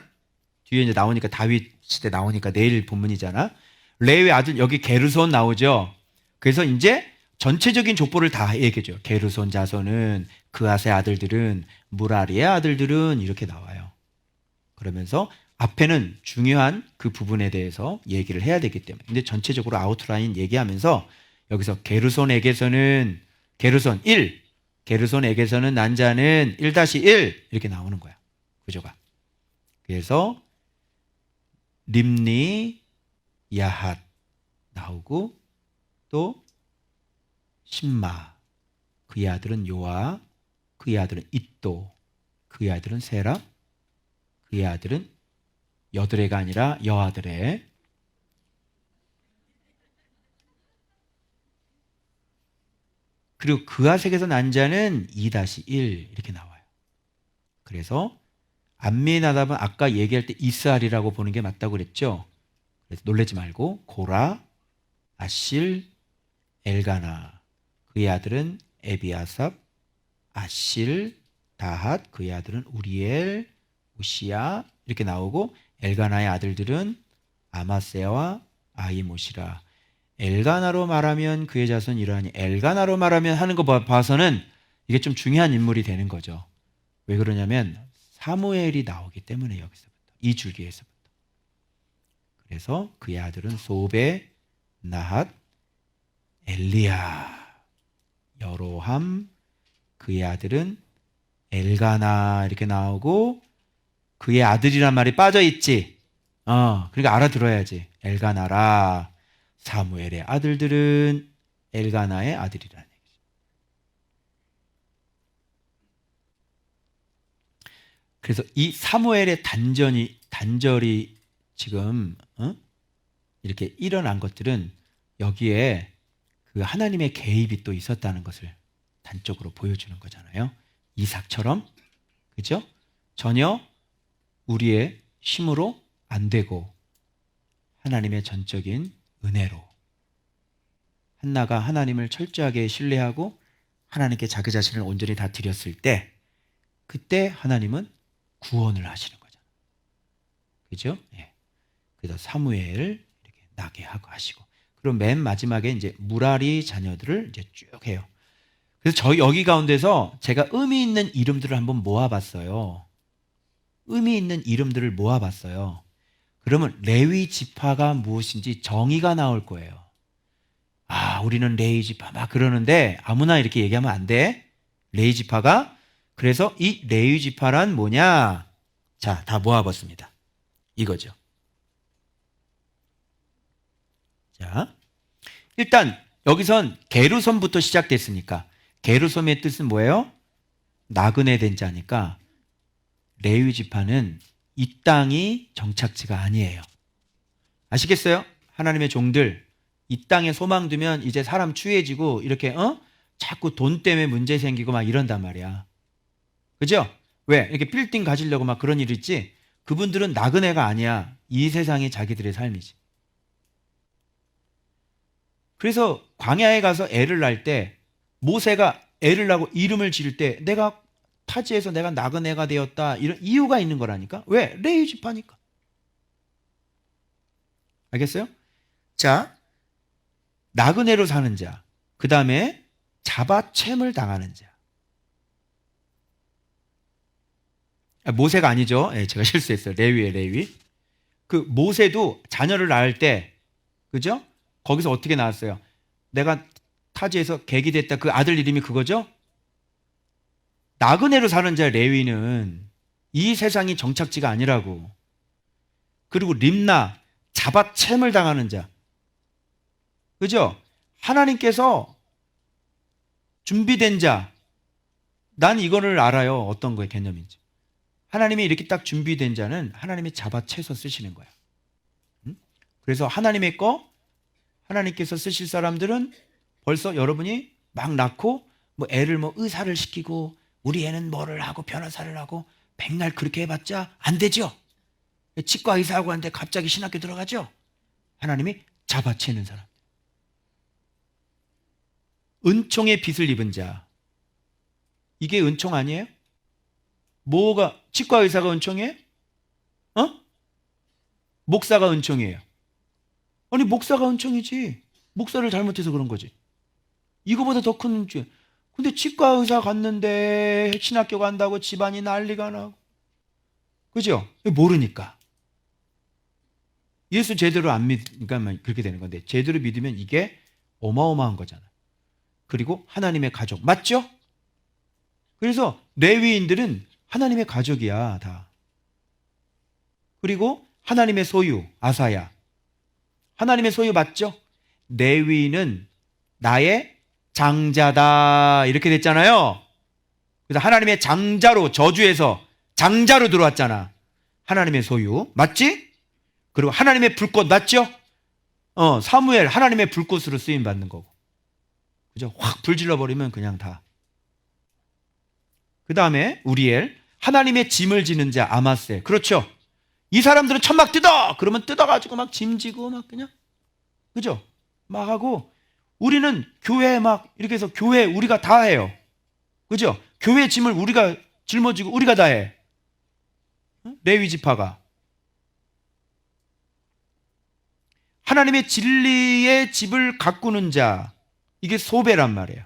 A: 뒤에 이제 나오니까 다윗 시대 나오니까 내일 본문이잖아. 레위 아들 여기 게르손 나오죠. 그래서 이제 전체적인 족보를 다 얘기해줘요. 게르손 자손은 그앗의 아들들은 무라리의 아들들은 이렇게 나와요. 그러면서 앞에는 중요한 그 부분에 대해서 얘기를 해야 되기 때문에. 근데 전체적으로 아웃라인 얘기하면서 여기서 게르손에게서는 게르손 1, 게르손에게서는 난 자는 1-1 이렇게 나오는 거야. 구조가. 그래서 림니 야핫 나오고 또 신마 그의 아들은 요아 그의 아들은 잇도 그의 아들은 세라 그의 아들은 여드레가 아니라 여아드레. 그리고 그아색에서 난 자는 2-1 이렇게 나와요. 그래서 암미나답은 아까 얘기할 때 이스라엘이라고 보는 게 맞다고 그랬죠. 그래서 놀라지 말고 고라, 아실, 엘가나 그의 아들은 에비아삽, 아실, 다핫 그의 아들은 우리엘, 우시야 이렇게 나오고 엘가나의 아들들은 아마세와 아이모시라. 엘가나로 말하면 그의 자손 이러하니 엘가나로 말하면 하는 거 봐서는 이게 좀 중요한 인물이 되는 거죠. 왜 그러냐면 사무엘이 나오기 때문에 여기서부터 이 줄기에서부터. 그래서 그의 아들은 소베, 나핫, 엘리야, 여로함 그의 아들은 엘가나 이렇게 나오고 그의 아들이란 말이 빠져 있지. 그러니까 알아들어야지. 엘가나라. 사무엘의 아들들은 엘가나의 아들이라는 얘기죠. 그래서 이 사무엘의 단절이 지금 이렇게 일어난 것들은 여기에 그 하나님의 개입이 또 있었다는 것을 단적으로 보여주는 거잖아요. 이삭처럼, 그죠? 전혀 우리의 힘으로 안 되고 하나님의 전적인 은혜로 한나가 하나님을 철저하게 신뢰하고 하나님께 자기 자신을 온전히 다 드렸을 때 그때 하나님은 구원을 하시는 거잖아요. 그죠? 예. 그래서 사무엘을 이렇게 나게 하고 하시고, 그리고 맨 마지막에 이제 무라리 자녀들을 이제 쭉 해요. 그래서 저희 여기 가운데서 제가 의미 있는 이름들을 한번 모아봤어요. 의미 있는 이름들을 모아봤어요. 그러면 레위 지파가 무엇인지 정의가 나올 거예요. 우리는 레위 지파 막 그러는데 아무나 이렇게 얘기하면 안 돼. 레위 지파가. 그래서 이 레위 지파란 뭐냐? 자, 다 모아봤습니다. 이거죠. 자, 일단 여기선 게르솜부터 시작됐으니까 게르솜의 뜻은 뭐예요? 나그네 된 자니까 레위 지파는 이 땅이 정착지가 아니에요. 아시겠어요? 하나님의 종들 이 땅에 소망 두면 이제 사람 추해지고 이렇게 자꾸 돈 때문에 문제 생기고 막 이런단 말이야. 그죠? 왜? 이렇게 빌딩 가지려고 막 그런 일 있지? 그분들은 나그네가 아니야. 이 세상이 자기들의 삶이지. 그래서 광야에 가서 애를 낳을 때 모세가 애를 낳고 이름을 지을 때 내가 타지에서 내가 나그네가 되었다 이런 이유가 있는 거라니까. 왜? 레위 지파니까. 알겠어요? 자, 나그네로 사는 자, 그 다음에 잡아챔을 당하는 자. 모세가 아니죠. 제가 실수했어요. 레위예요, 레위. 그 모세도 자녀를 낳을 때, 그죠? 거기서 어떻게 나왔어요? 내가 타지에서 객이 됐다. 그 아들 이름이 그거죠? 나그네로 사는 자 레위는 이 세상이 정착지가 아니라고. 그리고 림나, 잡아챔을 당하는 자. 그죠? 하나님께서 준비된 자. 난 이거를 알아요. 어떤 거의 개념인지. 하나님이 이렇게 딱 준비된 자는 하나님이 잡아채서 쓰시는 거야. 그래서 하나님의 거, 하나님께서 쓰실 사람들은 벌써 여러분이 막 낳고 뭐 애를 뭐 의사를 시키고 우리 애는 뭐를 하고 변호사를 하고 백날 그렇게 해봤자 안 되죠. 치과 의사하고 하는데 갑자기 신학교 들어가죠. 하나님이 잡아채는 사람. 은총의 빚을 입은 자. 이게 은총 아니에요? 뭐가 치과 의사가 은총이에요? 목사가 은총이에요. 아니 목사가 은총이지. 목사를 잘못해서 그런 거지. 이거보다 더 큰 은총. 근데 치과 의사 갔는데 신학교 간다고 집안이 난리가 나고. 그죠? 모르니까. 예수 제대로 안 믿으니까 그렇게 되는 건데 제대로 믿으면 이게 어마어마한 거잖아. 그리고 하나님의 가족. 맞죠? 그래서 레위인들은 하나님의 가족이야, 다. 그리고 하나님의 소유, 아사야. 하나님의 소유 맞죠? 레위는 나의 장자다. 이렇게 됐잖아요. 그래서 하나님의 장자로, 저주에서 장자로 들어왔잖아. 하나님의 소유. 맞지? 그리고 하나님의 불꽃 맞죠? 사무엘 하나님의 불꽃으로 쓰임 받는 거고. 그죠? 확 불질러 버리면 그냥 다. 그 다음에 우리엘 하나님의 짐을 지는 자 아마세. 그렇죠? 이 사람들은 천막 뜯어! 그러면 뜯어가지고 막 짐 지고 막 그냥. 그죠? 막 하고 우리는 교회 막 이렇게 해서 교회 우리가 다 해요. 그죠? 교회 짐을 우리가 짊어지고 우리가 다 해. 레위 지파가. 하나님의 진리의 집을 가꾸는 자. 이게 소배란 말이에요.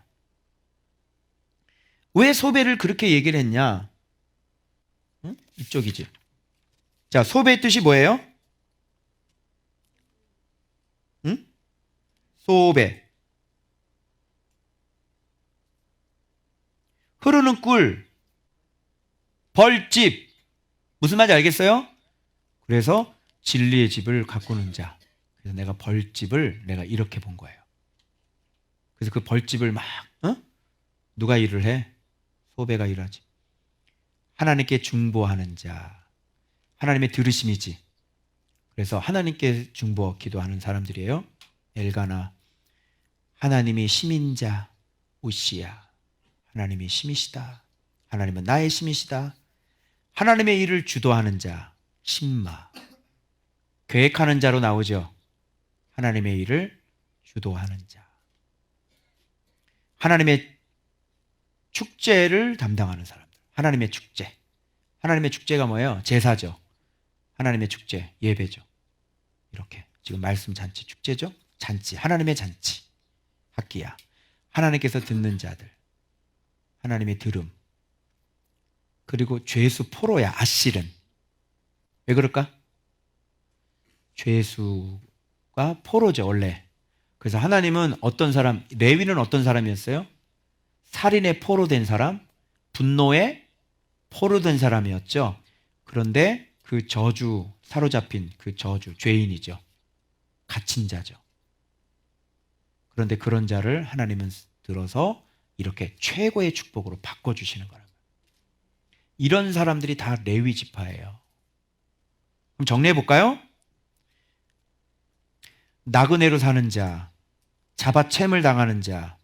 A: 왜 소배를 그렇게 얘기를 했냐? 이쪽이지. 자, 소배의 뜻이 뭐예요? 소배. 흐르는 꿀, 벌집, 무슨 말인지 알겠어요? 그래서 진리의 집을 가꾸는 자. 그래서 내가 벌집을 내가 이렇게 본 거예요. 그래서 그 벌집을 막 누가 일을 해? 소배가 일하지. 하나님께 중보하는 자. 하나님의 들으심이지. 그래서 하나님께 중보 기도하는 사람들이에요. 엘가나. 하나님이 심인자 우시야. 하나님이 심이시다. 하나님은 나의 심이시다. 하나님의 일을 주도하는 자 심마. 계획하는 자로 나오죠. 하나님의 일을 주도하는 자. 하나님의 축제를 담당하는 사람들. 하나님의 축제. 하나님의 축제가 뭐예요? 제사죠. 하나님의 축제, 예배죠. 이렇게 지금 말씀 잔치, 축제죠. 잔치, 하나님의 잔치. 학기야. 하나님께서 듣는 자들. 하나님의 들음. 그리고 죄수 포로야. 아실은. 왜 그럴까? 죄수가 포로죠, 원래. 그래서 하나님은 어떤 사람, 레위는 어떤 사람이었어요? 살인의 포로된 사람, 분노의 포로된 사람이었죠. 그런데 그 저주, 사로잡힌 그 저주, 죄인이죠. 갇힌 자죠. 그런데 그런 자를 하나님은 들어서 이렇게 최고의 축복으로 바꿔주시는 거라고요. 이런 사람들이 다 레위 지파예요. 그럼 정리해 볼까요? 나그네로 사는 자, 잡아채물 당하는 자,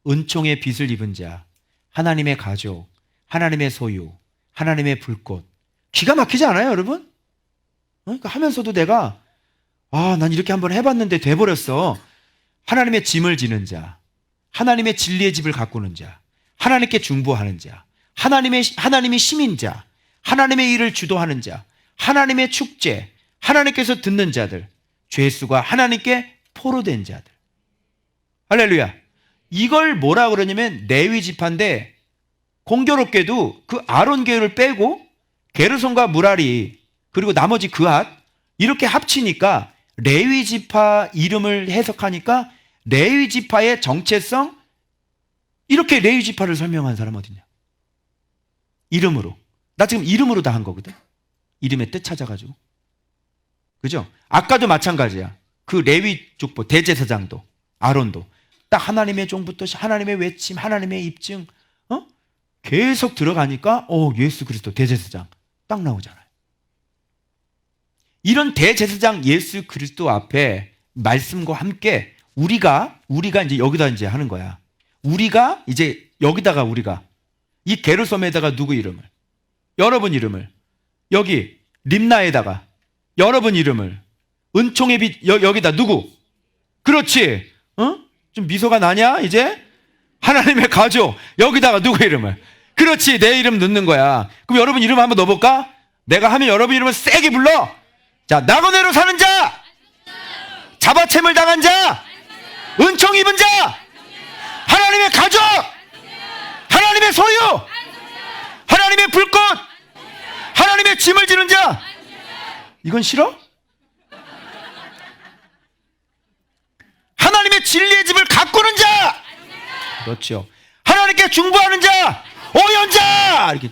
A: 은총의 빚을 입은 자, 하나님의 가족, 하나님의 소유, 하나님의 불꽃. 기가 막히지 않아요, 여러분? 그러니까 하면서도 내가 난 이렇게 한번 해봤는데 돼버렸어. 하나님의 짐을 지는 자, 하나님의 진리의 집을 가꾸는 자, 하나님께 중보하는 자, 하나님이 시민자, 하나님의 일을 주도하는 자, 하나님의 축제, 하나님께서 듣는 자들, 죄수가 하나님께 포로된 자들. 할렐루야. 이걸 뭐라 그러냐면 레위 지파인데 공교롭게도 그 아론 계열을 빼고 게르손과 무라리 그리고 나머지 그앗 이렇게 합치니까 레위 지파 이름을 해석하니까 레위 지파의 정체성, 이렇게 레위 지파를 설명한 사람 어딨냐? 이름으로. 나 지금 이름으로 다 한 거거든. 이름의 뜻 찾아가지고. 그죠? 아까도 마찬가지야. 그 레위 족보 대제사장도 아론도 딱 하나님의 종부터 하나님의 외침, 하나님의 입증 계속 들어가니까 예수 그리스도 대제사장 딱 나오잖아요. 이런 대제사장 예수 그리스도 앞에 말씀과 함께 우리가 이제 여기다 이제 하는 거야. 우리가 이제 여기다가 우리가 이 게르솜에다가 누구 이름을, 여러분 이름을, 여기 림나에다가 여러분 이름을, 은총의 빛 여기다 누구? 그렇지. 좀 미소가 나냐 이제? 하나님의 가족 여기다가 누구 이름을? 그렇지, 내 이름 넣는 거야. 그럼 여러분 이름 한번 넣어볼까? 내가 하면 여러분 이름을 세게 불러. 자, 나그네로 사는 자, 잡아채물 당한 자, 은총 입은 자, 하나님의 가족, 하나님의 소유, 하나님의 불꽃, 하나님의 짐을 지는 자. 이건 싫어? 하나님의 진리의 집을 가꾸는 자. 그렇죠. 하나님께 중보하는 자, 오연자 이렇게.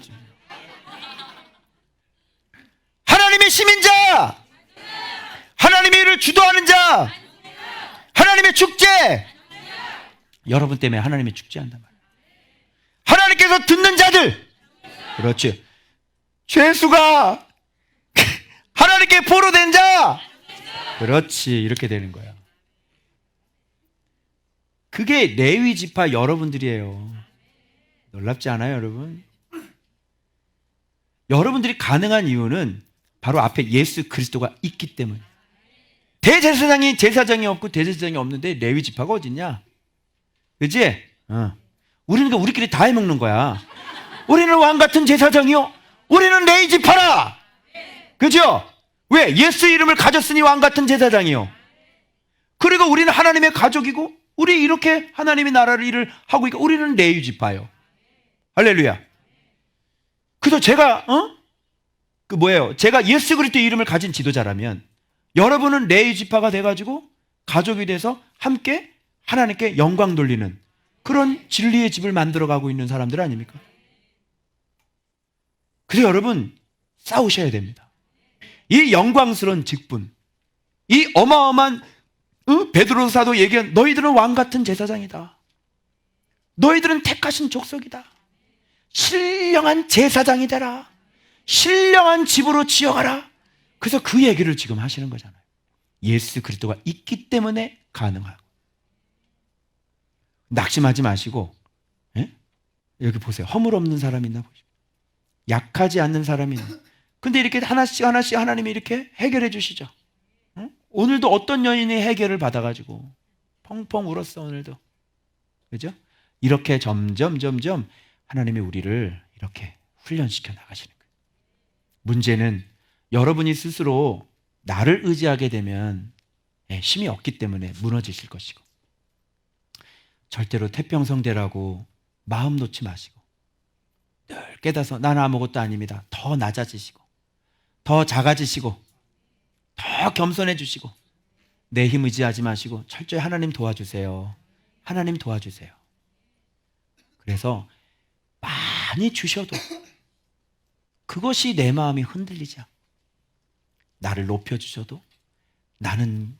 A: 하나님의 시민자, 하나님의 일을 주도하는 자, 하나님의 축제. 여러분 때문에 하나님의 축제한단 말이에요. 하나님께서 듣는 자들. 그렇지. 죄수가 하나님께 포로된 자. 그렇지. 이렇게 되는 거야. 그게 레위 지파 여러분들이에요. 놀랍지 않아요, 여러분? 여러분들이 가능한 이유는 바로 앞에 예수 그리스도가 있기 때문에. 대제사장이 제사장이 없고 대제사장이 없는데 레위 지파가 어딨냐? 그치? 우리는 우리끼리 다 해먹는 거야. 우리는 왕 같은 제사장이요. 우리는 레위 지파라. 그죠? 왜? 예수 이름을 가졌으니 왕 같은 제사장이요. 그리고 우리는 하나님의 가족이고 우리 이렇게 하나님의 나라를 일을 하고 있고 우리는 레위 지파요. 할렐루야. 그래서 제가 제가 예수 그리스도 이름을 가진 지도자라면 여러분은 레위 지파가 돼가지고 가족이 돼서 함께 하나님께 영광 돌리는 그런 진리의 집을 만들어가고 있는 사람들 아닙니까? 그래서 여러분 싸우셔야 됩니다. 이 영광스러운 직분, 이 어마어마한 베드로 사도 얘기한 너희들은 왕 같은 제사장이다. 너희들은 택하신 족속이다. 신령한 제사장이 되라. 신령한 집으로 지어가라. 그래서 그 얘기를 지금 하시는 거잖아요. 예수 그리스도가 있기 때문에 가능하고. 낙심하지 마시고, 예? 여기 보세요. 허물 없는 사람이 있나 보십시오. 약하지 않는 사람이 있나. 근데 이렇게 하나씩 하나씩 하나님이 이렇게 해결해 주시죠. 응? 오늘도 어떤 여인이 해결을 받아가지고 펑펑 울었어 오늘도. 그죠? 이렇게 점점 하나님이 우리를 이렇게 훈련시켜 나가시는 거예요. 문제는 여러분이 스스로 나를 의지하게 되면 힘이 없기 때문에 무너지실 것이고, 절대로 태평성대라고 마음 놓지 마시고 늘 깨닫아서 나는 아무것도 아닙니다. 더 낮아지시고 더 작아지시고 더 겸손해지시고 내 힘 의지하지 마시고 철저히 하나님 도와주세요. 하나님 도와주세요. 그래서 많이 주셔도 그것이 내 마음이 흔들리지 않고, 나를 높여주셔도 나는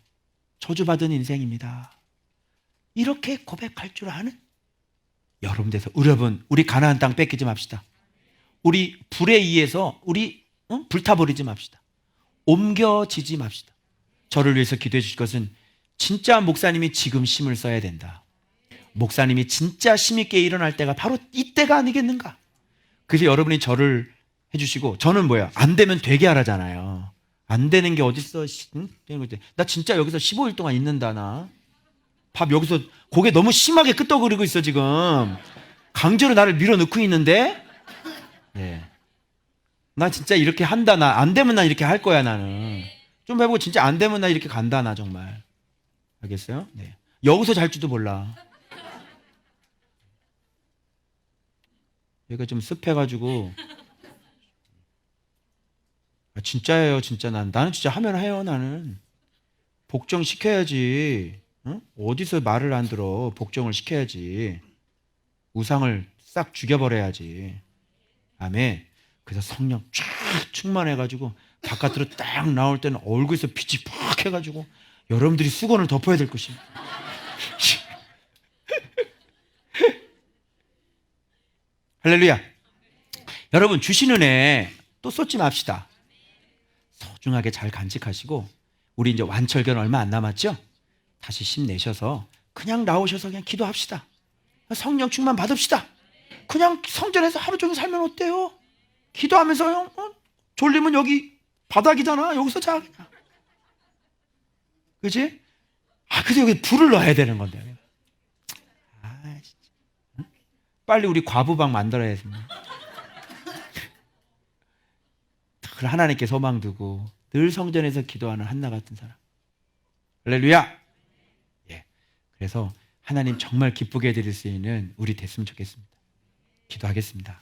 A: 저주받은 인생입니다. 이렇게 고백할 줄 아는 여러분 돼서, 여러분 우리 가나안 땅 뺏기지 맙시다. 우리 불에 의해서 우리 불타버리지 맙시다. 옮겨지지 맙시다. 저를 위해서 기도해 주실 것은 진짜 목사님이 지금 힘을 써야 된다. 목사님이 진짜 힘있게 일어날 때가 바로 이때가 아니겠는가. 그래서 여러분이 저를 해주시고, 저는 뭐야, 안 되면 되게 하라잖아요. 안 되는 게 어딨어. 나 진짜 여기서 15일 동안 있는다. 나 밥 여기서 고개 너무 심하게 끄떡거리고 있어 지금. 강제로 나를 밀어넣고 있는데, 네. 나 진짜 이렇게 한다. 나 안 되면 나 이렇게 할 거야. 나는 좀 해보고 진짜 안 되면 나 이렇게 간다. 나 정말. 알겠어요? 네. 여기서 잘지도 몰라. 여기가 좀 습해가지고. 진짜예요. 진짜 나는 진짜 하면 해요. 나는 복종 시켜야지. 응? 어디서 말을 안 들어. 복종을 시켜야지. 우상을 싹 죽여버려야지. 아멘. 그래서 성령 쫙 충만해가지고 바깥으로 딱 나올 때는 얼굴에서 빛이 팍 해가지고 여러분들이 수건을 덮어야 될 것입니다. 할렐루야. 여러분 주신 은혜 또 쏟지 맙시다. 소중하게 잘 간직하시고, 우리 이제 완철견 얼마 안 남았죠? 다시 힘내셔서 그냥 나오셔서 그냥 기도합시다. 성령 충만 받읍시다. 그냥 성전에서 하루 종일 살면 어때요? 기도하면서 졸리면 여기 바닥이잖아. 여기서 자 그냥. 그치? 근데 여기 불을 넣어야 되는 건데. 진짜. 응? 빨리 우리 과부방 만들어야 됩니다. 늘 하나님께 소망 두고 늘 성전에서 기도하는 한나 같은 사람. 할렐루야. 예. 그래서 하나님 정말 기쁘게 해드릴 수 있는 우리 됐으면 좋겠습니다. 기도하겠습니다.